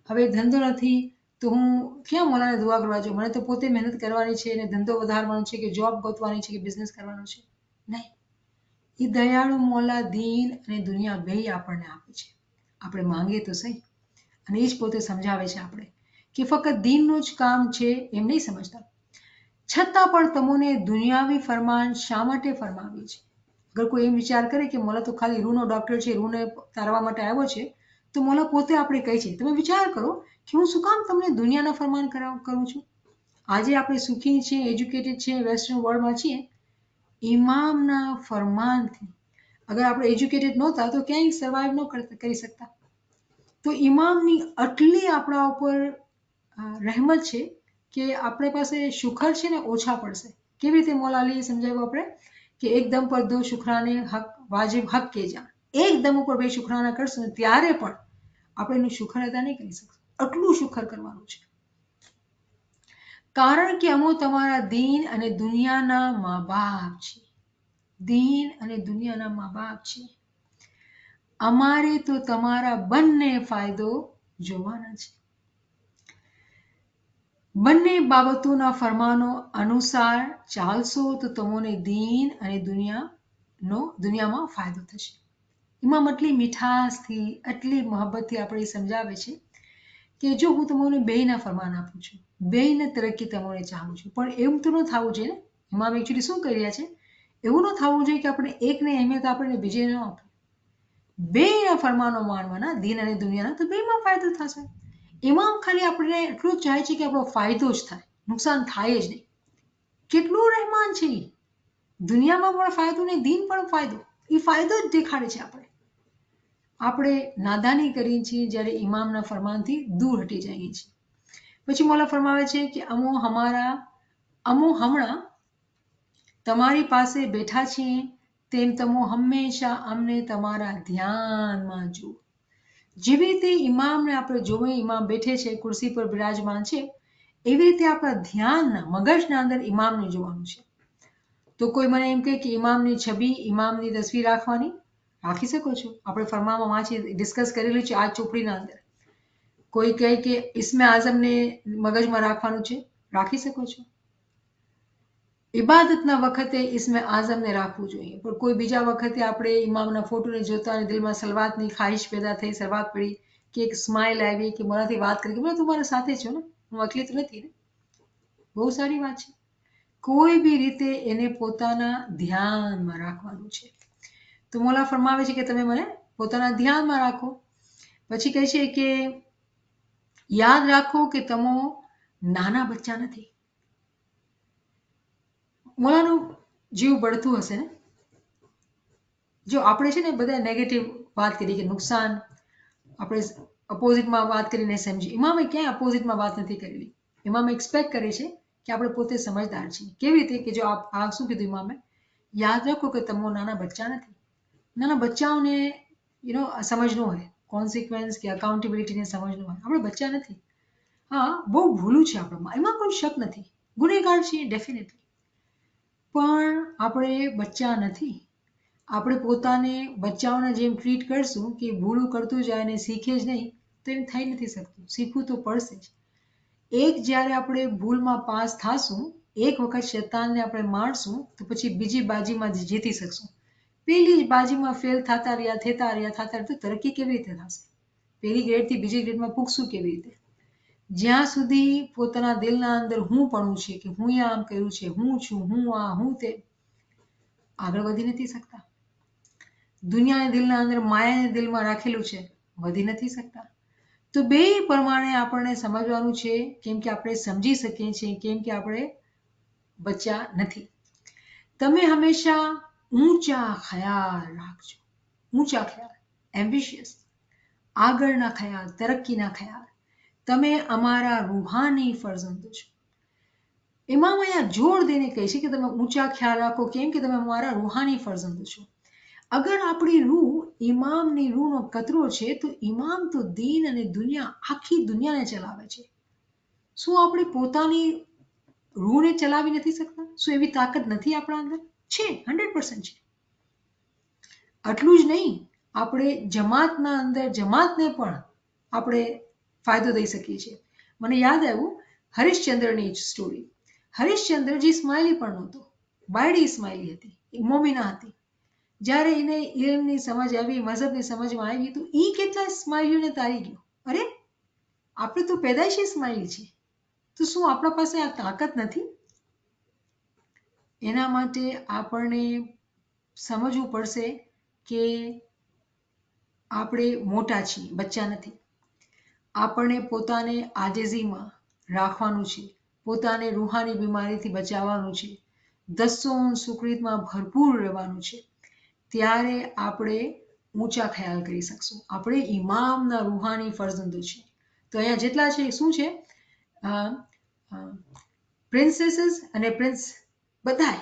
હવે ધંધો નથી તો હું ક્યાં મોલાને દુઆ કરવા જાઉં? મને તો પોતે મહેનત કરવાની છે અને ધંધો વધારવાનો છે કે જોબ ગોતવાની છે કે બિઝનેસ કરવાનો છે. નહીં, એ દયાળુ મોલા દીન અને દુનિયા બેય આપણને આપે છે. આપણે માંગીએ તો સહી. અને એ જ પોતે સમજાવે છે આપણે કે ફક્ત દીનનું જ કામ છે એમ નહીં સમજતા. છતાં પણ તમને દુનિયાવી ફરમાન શા માટે ફરમાવી છે? અગર કોઈ એમ વિચાર કરે કે મોલા તો ખાલી રૂનો ડોક્ટર છે, રૂને તારવા માટે આવ્યો છે, તો મોલા પોતે આપણે કહે છે તમે વિચાર કરો કે હું શું કામ તમને દુનિયાના ફરમાન કરું છું? આજે આપણે સુખી છીએ, એજ્યુકેટેડ છીએ, વેસ્ટર્ન વર્લ્ડમાં છીએ, ઇમામના ફરમાનથી. અગર આપણે એજ્યુકેટેડ નહોતા તો ક્યાંય સર્વાઈવ ન કરી શકતા. તો ઇમામની આટલી આપણા ઉપર રહેમત છે કે આપણે પાસે શુકર છે ને ઓછા પડશે. કેવી રીતે મૌલા અલીએ સમજાવ્યું આપણે કે એક દમ પર દો શુકરાને હક વાજિબ હક કે જા. એક દમ ઉપર બે શુકરાના કરશું ને ત્યારે પણ આપણે એનું શુકર અદા નહીં કરી શકશું. આટલું શુકર કરવાનું છે. કારણ કે અમો તમારા દીન અને દુનિયાના મા બાપ છે. દીન અને દુનિયાના મા બાપ છે. અમારે તો તમારા બંને ફાયદો જોવાના છે. બંને બાબતોના ફરમાનો અનુસાર ચાલશો તો તમને દીન અને દુનિયામાં ફાયદો થશે. ઇમામ આટલી મીઠાશથી આટલી મોહબ્બતથી આપણે સમજાવે છે કે જો હું તમને બેયના ફરમાન આપું છું, બેયને તરક્કી તમને ચાહું છું, પણ એવું તો ન થવું જોઈએ ને. ઇમામ એકચ્યુઅલી શું કરી રહ્યા છે? એવું ન થવું જોઈએ કે આપણે એકને અહેમિયત આપણે બીજે ન આપે. બેયના ફરમાનો માનવાના, દીન અને દુનિયાના, તો બેયમાં ફાયદો થશે. ઇમામ ખાલી આપણને એટલું જ ચાહે છે કે આપણો ફાયદો જ થાય, નુકસાન થાય જ નહીં. કેટલું રહેમાન છે એ! દુનિયામાં પણ ફાયદો ને દીન પણ ફાયદો. એ ફાયદો જ દેખાડે છે આપણે નાદાની કરીએ છીએ જ્યારે ઇમામના ફરમાનથી દૂર હટી જઈએ છીએ. પછી મોલા ફરમાવે છે કે અમો હમણાં તમારી પાસે બેઠા છીએ તેમ તમો હંમેશા અમને તમારા ધ્યાનમાં જુઓ. જેવી રીતે ઇમામને આપણે જોવે, ઇમામ બેઠે છે, ખુરશી પર બિરાજમાન છે, એવી રીતે આપણા ધ્યાનના મગજના અંદર ઇમામને જોવાનું છે. તો કોઈ મને એમ કહે કે ઇમામની છબી, ઇમામની તસવીર રાખી શકો છો. આપણે ફરમામાં વાંચી ડિસ્કસ કરેલું છે આ ચોપડીના અંદર. કોઈ કહે કે ઇસ્મે આઝમને મગજમાં રાખવાનું છે, રાખી શકો છો. ઇબાદતના વખતે ઇસ્મે આઝમને રાખવું જોઈએ, પણ કોઈ બીજા વખતે આપણે ઇમામના ફોટોને જોતા અને દિલમાં સલવાતની ખ્વાહિશ પેદા થઈ, સલવાત પડી કે એક સ્માઇલ આવી કે મારાથી વાત કરી કે બોલો તું મારા સાથે છો ને, હું એકલી તો નથી ને. બહુ સારી વાત છે. કોઈ બી રીતે એને પોતાના ધ્યાનમાં રાખવાનું છે. તો મોલા ફરમાવે છે કે તમે મને પોતાના ધ્યાનમાં રાખો. પછી કહે છે કે યાદ રાખો કે તમે નાના બચ્ચા નથી. મોલાનું જીવ બળતું હશે ને. જો આપણે છે ને બધા નેગેટિવ વાત કરી કે નુકસાન, આપણે અપોઝિટમાં વાત કરીને સમજી. ઇમામે ક્યાંય અપોઝિટમાં વાત નથી કરેલી. ઇમામે એક્સપેક્ટ કરે છે કે આપણે પોતે સમજદાર છીએ. કેવી રીતે કે જો આ શું કીધું ઇમામે? યાદ રાખો કે તમે નાના બચ્ચા નથી. નાના બચ્ચાઓને સમજ ન હોય, કોન્સિક્વન્સ કે અકાઉન્ટેબિલિટીને સમજ ન હોય. આપણે બચ્ચા નથી. હા, બહુ ભૂલું છે આપણામાં, એમાં કોઈ શક નથી. ગુનેગાર છીએ ડેફિનેટલી, પણ આપણે બચ્ચા નથી. આપણે પોતાને બચ્ચાઓના જેમ ટ્રીટ કરશું કે ભૂલું કરતું જાય અને શીખે જ નહીં, તો એમ થઈ નથી શકતું. શીખવું તો પડશે જ. જ્યારે આપણે ભૂલમાં પાસ થાશું, એક વખત શૈતાનને આપણે મારશું તો પછી બીજી બાજીમાં જીતી શકશું. પહેલી જ બાજીમાં ફેલ થતા રહ્યા તો તરક્કી કેવી રીતે થશે? પહેલી ગ્રેડથી બીજી ગ્રેડમાં પૂગશું કેવી રીતે? જ્યાં સુધી પોતાના દિલના અંદર હું પણ છે કે હું આમ કર્યું છે, હું છું, હું આ, હું તે, આગળ વધી નથી શકતા. દુનિયાને દિલના અંદર, માયાને દિલમાં રાખેલું છે, વધી નથી શકતા. તો બે પ્રમાણે આપણને સમજવાનું છે, કેમ કે આપણે સમજી શકીએ છીએ કેમ કે આપણે બચ્ચા નથી. તમે હંમેશા ઊંચા ખ્યાલ રાખજો. ઊંચા ખ્યાલ, એમ્બિશિયસ, આગળના ખ્યાલ, તરક્કીના ખ્યાલ. તમે અમારા રૂહાની ફરજંદો છો. ઇમામ અહીંયા જોર દઈને કહે છે કે તમે ઊંચા ખ્યાલ રાખો. કેમ કે તમે અમારા રૂહાની ફરજંદો છો. અગર આપણી રૂહ ઇમામની રૂહનો કતરો છે તો ઇમામ તો દીન અને દુનિયા, આખી દુનિયાને ચલાવે છે. શું આપણે પોતાની રૂહને ચલાવી નથી શકતા? શું એવી તાકાત નથી આપણા અંદર? છે, 100% છે. આટલું જ નહીં, આપણે જમાતના અંદર જમાતને પણ આપણે ફાયદો દઈ શકીએ છીએ. મને યાદ આવ્યું હરીશચંદ્રની સ્ટોરી. હરીશચંદ્ર જે સ્માઇલી પણ નહોતો, બાયડી સ્માઇલી હતી, મોમિના હતી. જ્યારે એને ઇલ્મની સમજ આવી, મઝહબની સમજમાં આવી, તો એ કેટલા સ્માઇલીઓને તારી ગયો. અરે, આપણે તો પેદાઈશી સ્માઇલી છે, તો શું આપણા પાસે આ તાકાત નથી? એના માટે આપણને સમજવું પડશે કે આપણે મોટા છીએ, બચ્ચા નથી. આપણને પોતાને આજેઝીમાં રાખવાનું છે, પોતાને રૂહાની બીમારીથી બચાવવાનું છે, દસો સુકૃતમાં ભરપૂર રહેવાનું છે. ત્યારે આપણે ઊંચા ખ્યાલ કરી શકશું. આપણે ઇમામના રૂહાની ફરજંદો છે. તો અહીંયા જેટલા છે શું છે? પ્રિન્સેસીસ અને પ્રિન્સ, બધા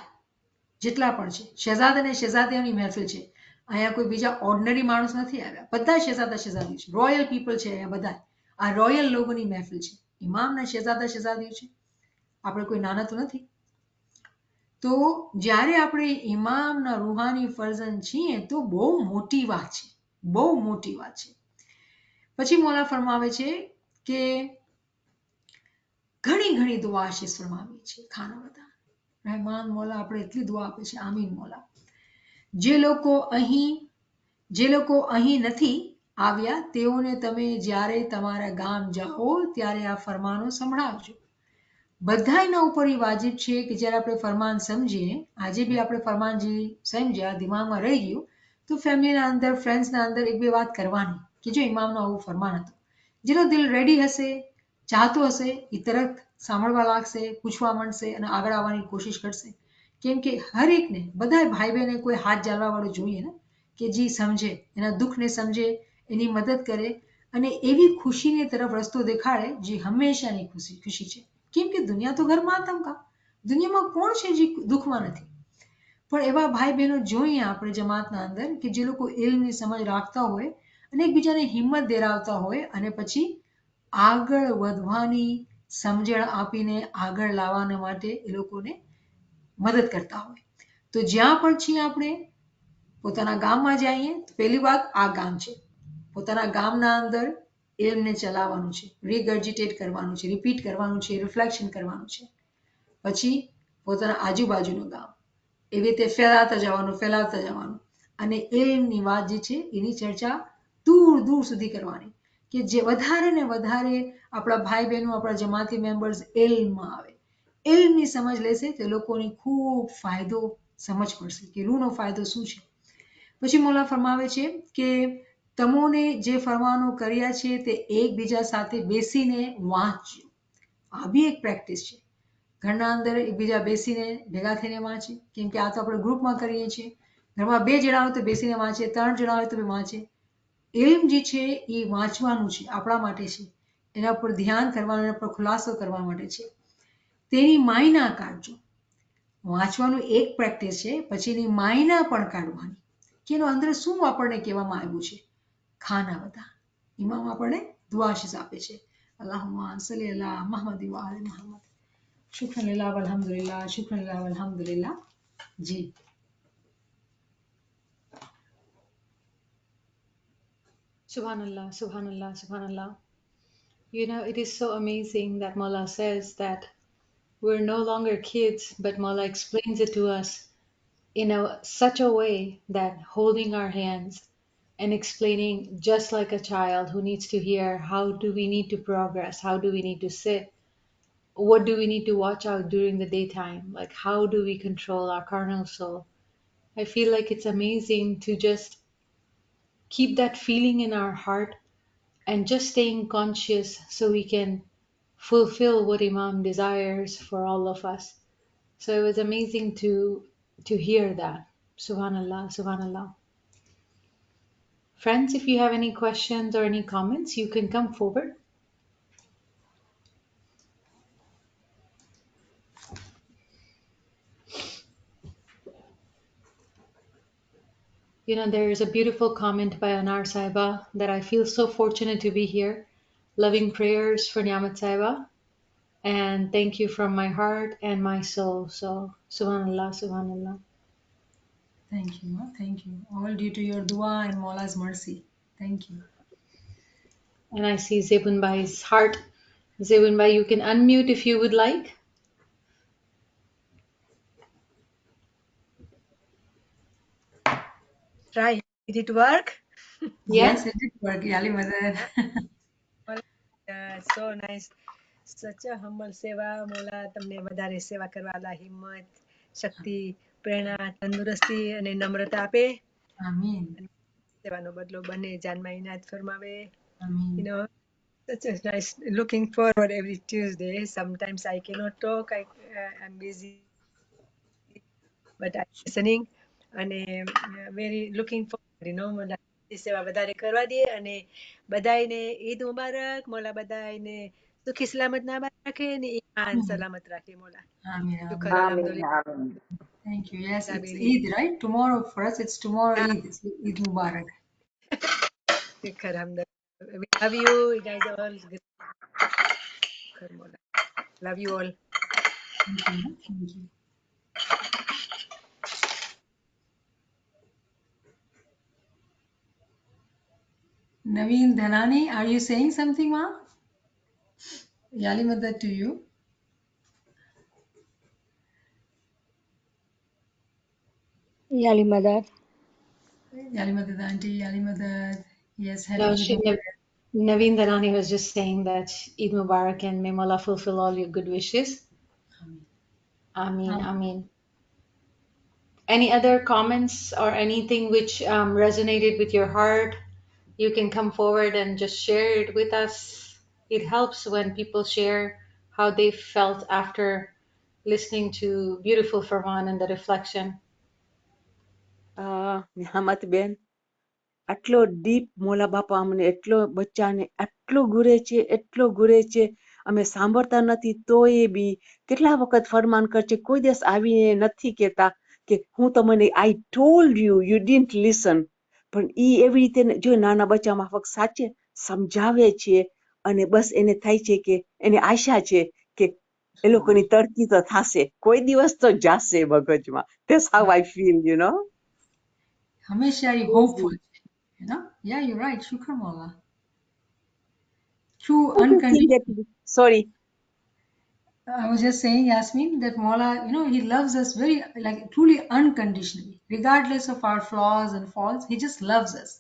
જેટલા પણ છે, શહેજાદ અને શહેજાદીઓની મહેફિલ છે. અહીંયા કોઈ બીજા ઓર્ડિનરી માણસ નથી આવ્યા. બધા શહેજાદા શહેજાદીઓ છે, રોયલ પીપલ છે અહીંયા બધા. આ રોયલ લોકોની મહેફિલ છે. ઇમામના શહેજાદા શહેજાદીઓ છે. આપણે કોઈ નાના તો નથી. તો જ્યારે આપણે ઇમામના રૂહાની ફરજંદ છીએ તો બહુ મોટી વાત છે, બહુ મોટી વાત છે. પછી મોલા ફરમાવે છે કે ઘણી ઘણી દુઆ આશીષ ફરમાવી છે ખાના બધા. રહેમાન મોલા આપણે એટલી દુઆ આપે છે, આમીન મોલા. જે લોકો અહીં નથી આવ્યા તેઓને તમે જ્યારે તમારા ગામ જાઓ ત્યારે આ ફરમાનો સંભળાવજો. બધાયના ઉપર એ વાજિબ છે કે જ્યારે આપણે ફરમાન સમજીએ, આજે બી આપણે ફરમાન જે સમજ્યા દિમાગમાં રહી ગયું તો ફેમિલીના અંદર ફ્રેન્ડ્સના અંદર એક બે વાત કરવાની કે જો ઇમામનું આવું ફરમાન હતું. જેનો દિલ રેડી હશે, ચાહતો હશે, એ તરત સાંભળવા લાગશે, પૂછવા માંડશે અને આગળ આવવાની કોશિશ કરશે. કેમ કે હર એકને બધા ભાઈ બહેને કોઈ હાથ જાલવા વાળું જોઈએ ને કે જે સમજે, એના દુઃખને સમજે, એની મદદ કરે અને એવી ખુશીની તરફ રસ્તો દેખાડે જે હંમેશાની ખુશી છે. કેમ કે દુનિયા તો ઘર માતમ કા, દુનિયામાં કોણ છે જે દુઃખમાં નથી. પણ એવા ભાઈ બહેનો જોઈએ આપણે જમાતના અંદર કે જે લોકો ઇલ્મની સમજ રાખતા હોય અને એકબીજાને હિંમત દેરાવતા હોય અને પછી આગળ વધવાની સમજણ આપીને આગળ લાવવાના માટે એ લોકોને મદદ કરતા હોય. તો જ્યાં પણ છીએ આપણે પોતાના ગામમાં જઈએ તો પહેલી વાત આ ગામ છે. પોતાના ગામના અંદર ઇલ્મને ચલાવવાનું છે, રિગર્જિટેટ કરવાનું છે, રિપીટ કરવાનું છે, રિફ્લેક્શન કરવાનું છે. પછી પોતાના આજુબાજુનું ગામ એવી રીતે ફેલાવતા જવાનું અને ઇલ્મની વાત જે છે એની ચર્ચા દૂર દૂર સુધી કરવાની કે જે વધારે ને વધારે આપણા ભાઈ બહેનો, આપણા જમાતી મેમ્બર્સ ઇલ્મમાં આવે, ઇલ્મની સમજ લેશે તો લોકોને ખૂબ ફાયદો સમજ પડશે કે રૂહનો ફાયદો શું છે. પછી મોલા ફરમાવે છે કે તમોને જે ફરમાનો કર્યા છે તે એકબીજા સાથે બેસીને વાંચજો. આ બી એક પ્રેક્ટિસ છે. ઘરના અંદર એકબીજા બેસીને ભેગા થઈને વાંચે. કેમ કે આ તો આપણે ગ્રુપમાં કરીએ છીએ. ઘરમાં 2 જણા હોય તો બેસીને વાંચે, 3 જણા હોય તો બી વાંચે. ઇલ્મ જે છે એ વાંચવાનું છે, આપણા માટે છે. એના પર ધ્યાન કરવાનું, એના પર ખુલાસો કરવા માટે છે. તેની માયના કાઢજો. વાંચવાનું એક પ્રેક્ટિસ છે, પછી એની માયના પણ કાઢવાની કે એનો અંદર શું આપણને કહેવામાં આવ્યું છે. ખાના બધા ઇમામ આપણને દુઆ આશીષ આપે છે. અલ્લાહુમ્મા સલ્લી અલા મુહમ્મદ વ આલે મુહમ્મદ. શુક્રન લિલ્લાહ વલ્હમ્દુલિલ્લાહ, શુક્રન લિલ્લાહ વલ્હમ્દુલિલ્લાહ. જી. Subhanallah, Subhanallah, Subhanallah. You know, it is so amazing that Mullah says that we're no longer kids, but Mullah explains it to us in such a way that holding our hands and explaining just like a child who needs to hear how do we need to progress, how do we need to sit, what do we need to watch out during the daytime, like how do we control our carnal soul. I feel like it's amazing to just keep that feeling in our heart and just staying conscious so we can fulfill what Imam desires for all of us. So it was amazing to hear that. Subhanallah, Subhanallah. Friends, if you have any questions or any comments, you can come forward. You know, there is a beautiful comment by Anar Saiba that I feel so fortunate to be here. Loving prayers for Niamat Saiba. And thank you from my heart and my soul. So, Subhanallah, Subhanallah. Thank you. Thank you. All due to your dua and Maula's mercy. Thank you. And I see Zebun Bhai's heart. Zebun Bhai, you can unmute if you would like. Try. Did it work? Yeah. Yes, it did work. Yali Mother. So nice. Such a humble સેવા મોલા તમને વધારે સેવા કરવાના હિંમત, શક્તિ, પ્રેરણા, તંદુરસ્તી અને નમ્રતા આપે. Ameen. સેવાનો બદલો બને જાનમાં ઇનાયત ફરમાવે. Ameen. You know, such a nice. Looking forward every Tuesday. Sometimes I cannot talk. I'm busy, but I'm listening. અને very looking forward. You know, મોલા સેવા વધારે કરવા દે અને બધાયને ઈદ મુબારક. મોલા બધાયને સુખી સલામત ના રાખે ને ઈમાન સલામત રાખે મોલા. Ameen. Shukar Ameen. અલ્હમ્દુલિલ્લાહ. Thank you. Yes, it's Sabini. Eid, right? Tomorrow for us, it's tomorrow Yeah. Eid. It's Eid Mubarak. Shukr, alhamdulillah. We love you. You guys are all good. Shukr, mola. Love you all. Thank you. Thank you. Naveen Dhanani, are you saying something, ma? Yali Madad to you. Yali Madad. Yali Madad auntie, Yali Madad. Yes, happy No, Eid Mubarak. Naveen Dhanani was just saying that Eid Mubarak and may Mullah fulfill all your good wishes. Ameen, Ameen. Any other comments or anything which resonated with your heart? You can come forward and just share it with us. It helps when people share how they felt after listening to beautiful Farhan and the reflection. બેન આટલો ડીપ મોલા બાપા અમને એટલો બચ્ચાને આટલો ઘુરે છે અમે સાંભળતા નથી તોય બી કેટલા વખત ફરમાન કરશે કોઈ દિવસ આવીને નથી કહેતા કે હું તમને I told you you didn't listen પણ ઈ એવી રીતે જો નાના બચ્ચા માફક સાચે સમજાવે છે અને બસ એને થાય છે કે એને આશા છે કે એ લોકોની તરકી તો થાશે કોઈ દિવસ તો જાશે મગજમાં that's how I feel you know Hamesha hopeful. You know? Yeah, you're right. Shukran Mawla. True unconditional. sorry I was just saying, Yasmin, that Mawla, you know, he loves us very, like, truly unconditionally. Regardless of our flaws and faults, he just loves us.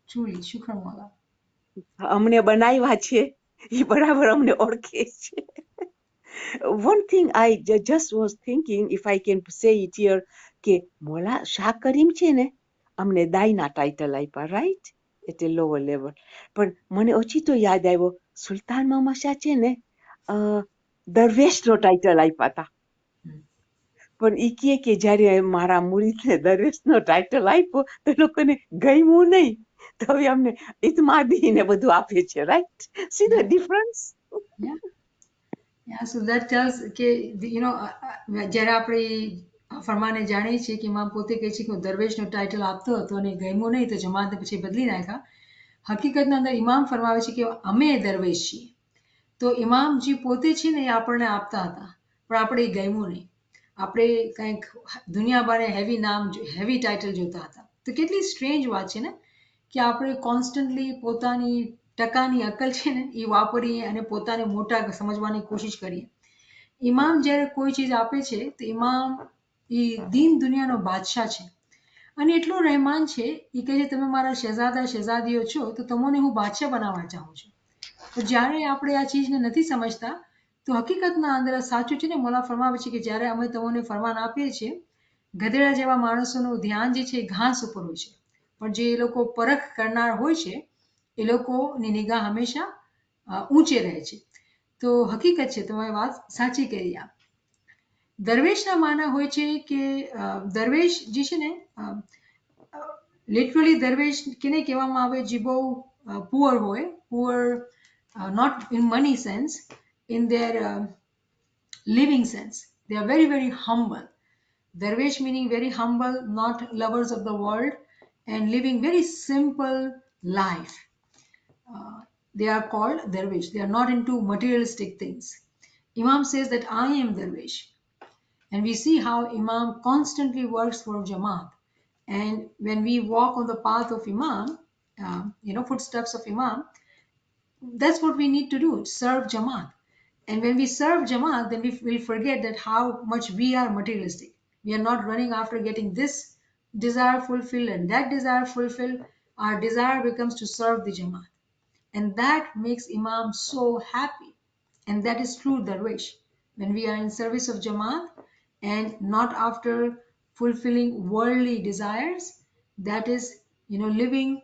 Truly. Shukran Mawla. અમને બનાવ્યા છે એ બરાબર અમને ઓળખે છે one thing I just was thinking if I can say it here કે મોલા શાહ કરીમ છે ને અમને દાઈના ટાઇટલ આપ્યા right at a lower level પણ મને ઓચિતો યાદ આવ્યો સુલતાન મામા શાહ છે ને દરવેશનો ટાઇટલ આપ્યા હતા પણ ઈ કે જ્યારે મારા મુરીદને દરવેશનો ટાઇટલ આપ્યો તો લોકોને ગમ્યું નહીં તો હવે અમને ઇતમાદી ને બધું આપે છે right see the difference Yeah. Yeah, so that tells કે you know જ્યારે આપણે ફરમાને જાણીએ છીએ કે ઇમામ પોતે કહે છે કે હું દરવેશનો ટાઇટલ આપતો હતો અને ગમ્યો નહીં તો જમાતે પછી બદલી નાખ્યા હકીકતના અંદર ઇમામ ફરમાવે છે કે અમે દરવેશ છીએ તો ઇમામજી પોતે છે ને એ આપણને આપતા હતા પણ આપણે એ ગમ્યું નહીં આપણે કંઈક દુનિયાભરે હેવી ટાઇટલ જોતા હતા તો કેટલી સ્ટ્રેન્જ વાત છે ને કે આપણે કોન્સ્ટન્ટલી પોતાની ટકાની અકલ છે ને એ વાપરીએ અને પોતાને મોટા સમજવાની કોશિશ કરીએ ઇમામ જ્યારે કોઈ ચીજ આપે છે તો ઇમામ એ દીન દુનિયાનો બાદશાહ છે અને એટલો રહેમાન છે એ કહે છે તમે મારા શહેજાદા શહેજાદીઓ છો તો તમને હું બાદશાહ બનાવવા ચાહું છું તો જ્યારે આપણે આ ચીજને નથી સમજતા તો હકીકતના અંદર સાચું છે ને મોલા ફરમાવે છે કે જ્યારે અમે તમને ફરમાન આપીએ છીએ ગધેડા જેવા માણસોનું ધ્યાન જે છે એ ઘાસ ઉપર હોય છે પણ જે એ લોકો પરખ કરનાર હોય છે એ લોકોની નિગાહ હંમેશા ઊંચે રહે છે તો હકીકત છે તમારી વાત સાચી કરી આ દરવેશના માના હોય છે કે દરવેશ જે છે ને લિટરલી દરવેશ કેને કહેવામાં આવે જે બહુ પુઅર હોય poor not in money sense in their living sense they are very very humble darvish meaning very humble not lovers of the world and living very simple life they are called darvish they are not into materialistic things imam says that I am darvish and we see how imam constantly works for jamaat and when we walk on the path of imam footsteps of imam that's what we need to do serve jamaat and when we serve jamaat then we will forget that how much we are materialistic we are not running after getting this desire fulfilled and that desire fulfilled our desire becomes to serve the jamaat and that makes imam so happy and that is true darwish when we are in service of jamaat and not after fulfilling worldly desires that is living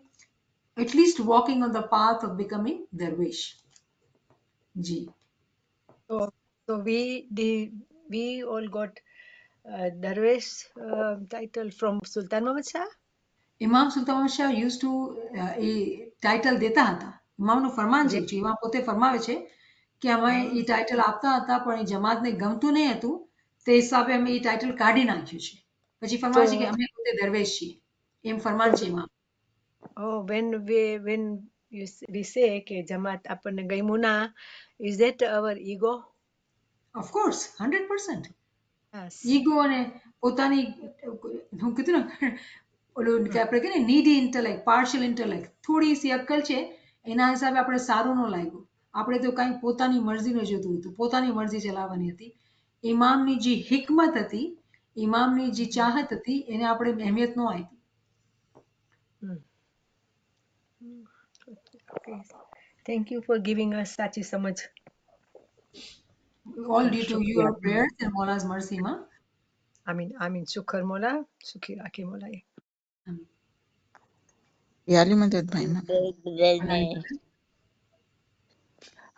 at least walking on the path of becoming darwish. Ji. So we all got Darwesh title from Sultan Muhammad Shah. Imam Sultan Muhammad Shah used to A title દેતા હતા ઇમામનું ફરમાન છે જે ઇમામ પોતે ફરમાવે છે કે અમે એ ટાઇટલ આપતા હતા પણ એ જમાતને ગમતું નહીં હતું તે હિસાબે અમે એ ટાઇટલ કાઢી નાખ્યું છે પછી ફરમાવે છે કે અમે પોતે દરવેશ છીએ એમ ફરમાન છે ઇમામ Oh, when we say કે જમાત આપણને ગમ્યું ના is that our ego? Of course 100% Yes. Ego અને પોતાની હું કીધું ને ઓલું કે આપણે કહીએ ને નીડી ઇન્ટેલેક્ટ, પાર્શિયલ ઇન્ટેલેક્ટ, થોડી સી અક્કલ છે, એના હિસાબે આપણે સારું ન લાગ્યું. આપણે તો કાંઈ પોતાની મરજીનું જોતું હતું, પોતાની મરજી ચલાવવાની હતી. ઇમામની જે હિકમત હતી, ઇમામની જે ચાહત હતી, એને આપણે અહેમિયત ન આપી. Okay. Thank you for giving us સાચી સમજ. All due to your prayers and Mola's mercy, ma. આમીન. Shukar મોલા, સુખી રાખી મોલાએ. याली मदद भाई ना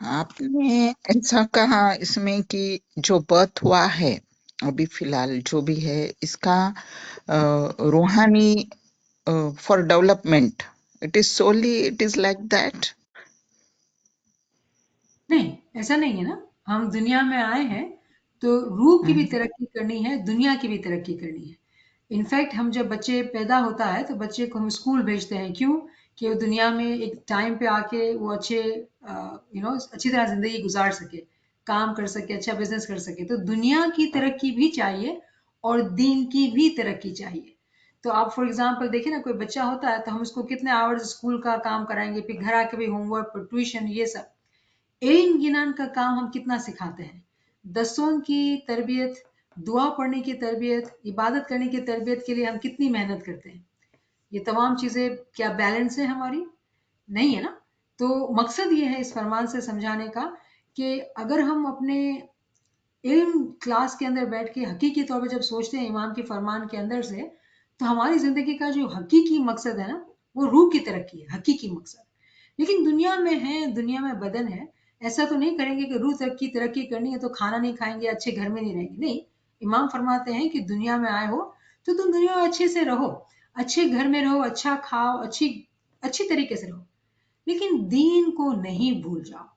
आपने ऐसा कहा इसमें कि जो बर्थ हुआ है अभी फिलहाल जो भी है इसका रूहानी for development it is solely it is like that. नहीं, ऐसा नहीं है ना. हम दुनिया में आए हैं तो रूह की भी तरक्की करनी है, दुनिया की भी तरक्की करनी है. इनफैक्ट हम जब बच्चे पैदा होता है तो बच्चे को हम स्कूल भेजते हैं. क्यों? कि वो दुनिया में एक टाइम पे आके वो अच्छे अच्छी तरह जिंदगी गुजार सके, काम कर सके, अच्छा बिजनेस कर सके. तो दुनिया की तरक्की भी चाहिए और दीन की भी तरक्की चाहिए. तो आप फॉर एग्जाम्पल देखिए ना, कोई बच्चा होता है तो हम उसको कितने आवर्स स्कूल का काम कराएंगे, फिर घर आके भी होमवर्क, ट्यूशन, ये सब. इल्म गिनान का काम हम कितना सिखाते हैं. दसों की तरबियत, दुआ पढ़ने की तरबियत, इबादत करने की तरबियत के लिए हम कितनी मेहनत करते हैं. ये तमाम चीज़ें क्या बैलेंस है हमारी? नहीं है ना. तो मकसद ये है इस फरमान से समझाने का कि अगर हम अपने इल्म क्लास के अंदर बैठ के हकीकी तौर पे जब सोचते हैं इमाम के फरमान के अंदर से, तो हमारी ज़िंदगी का जो हकीकी मकसद है ना, वो रूह की तरक्की है, हकीकी मकसद. लेकिन दुनिया में है, दुनिया में बदन है, ऐसा तो नहीं करेंगे कि रूह की तरक्की करनी है तो खाना नहीं खाएंगे, अच्छे घर में नहीं रहेंगे. नहीं, इमाम फरमाते हैं कि दुनिया में आए हो तो तुम दुनिया में अच्छे से रहो, अच्छे घर में रहो, अच्छा खाओ, अच्छी तरीके से रहो, लेकिन दीन को नहीं भूल जाओ.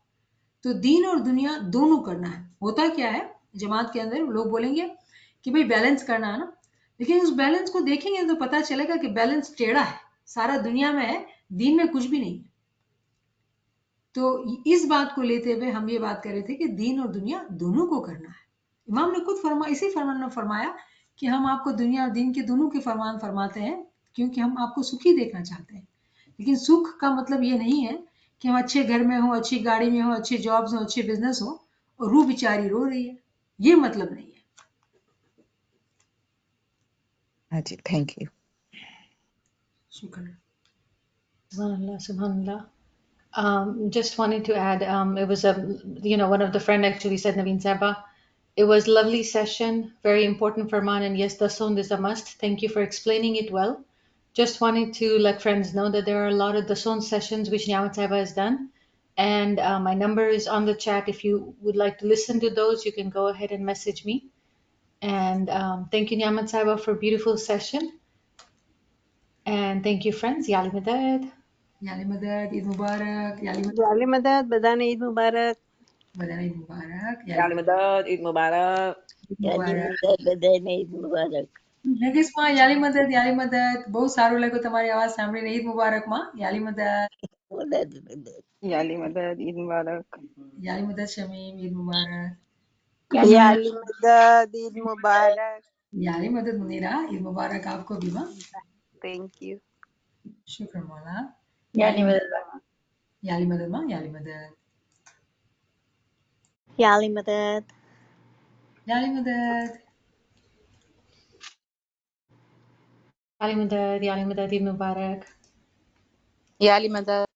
तो दीन और दुनिया दोनों करना है. होता क्या है जमात के अंदर, लोग बोलेंगे कि भाई बैलेंस करना है ना, लेकिन उस बैलेंस को देखेंगे तो पता चलेगा कि बैलेंस टेढ़ा है. सारा दुनिया में है, दीन में कुछ भी नहीं है. तो इस बात को लेते हुए हम ये बात कर रहे थे कि दीन और दुनिया दोनों को करना है. इमाम ने खुद इसी फरमान में फरमाया कि हम आपको दुनिया और दीन के दोनों के फरमान फरमाते हैं क्योंकि हम आपको सुखी देखना चाहते हैं. लेकिन सुख का मतलब ये नहीं है कि हम अच्छे घर में हो, अच्छी गाड़ी में हो, अच्छे जॉब्स हो, अच्छे बिजनेस हो और रूह बेचारी रो रही है. ये मतलब नहीं है. हाँ जी, थैंक यू. शुक्र. Subhanallah, subhanallah. Just wanted to add, it was one of the friend actually said, Naveen Saba, it was lovely session, very important for man, and yes, the sound is a must. Thank you for explaining it well. Just wanted to let friends know that there are a lot of the sound sessions which Niamat Saba has done, and my number is on the chat. If you would like to listen to those, you can go ahead and message me. And thank you, Niamat Saba, for a beautiful session. And thank you, friends. Yali Madad. याली मदद, ईद मुबारक. याली मदद, જાલી મદદ, બધાને ઈદ મુબારક. बधाई ईद मुबारक. याली मदद, ईद मुबारक. ईद मुबारक. બધાને ઈદ મુબારક. નગીસ માં યાલી મદદ. બહુ સારું લાગ્યું તમારી અવાજ સાંભળીને. ઈદ મુબારક માં. યાલી મદદ. याली मदद, ईद मुबारक. याली मदद शमीम, ईद मुबारक. યાલી મદદ, ઈદ મુબારક. याली मदद मुनीरा, ईद मुबारक आपको भी माँ. Thank you. शुक्र मौला. યાની મદદ. याली मदद माँ, याली मदद. યાલી મદદ. याली मदद. Yali Madad, Yali Madad, Eid Mubarak. याली मदद.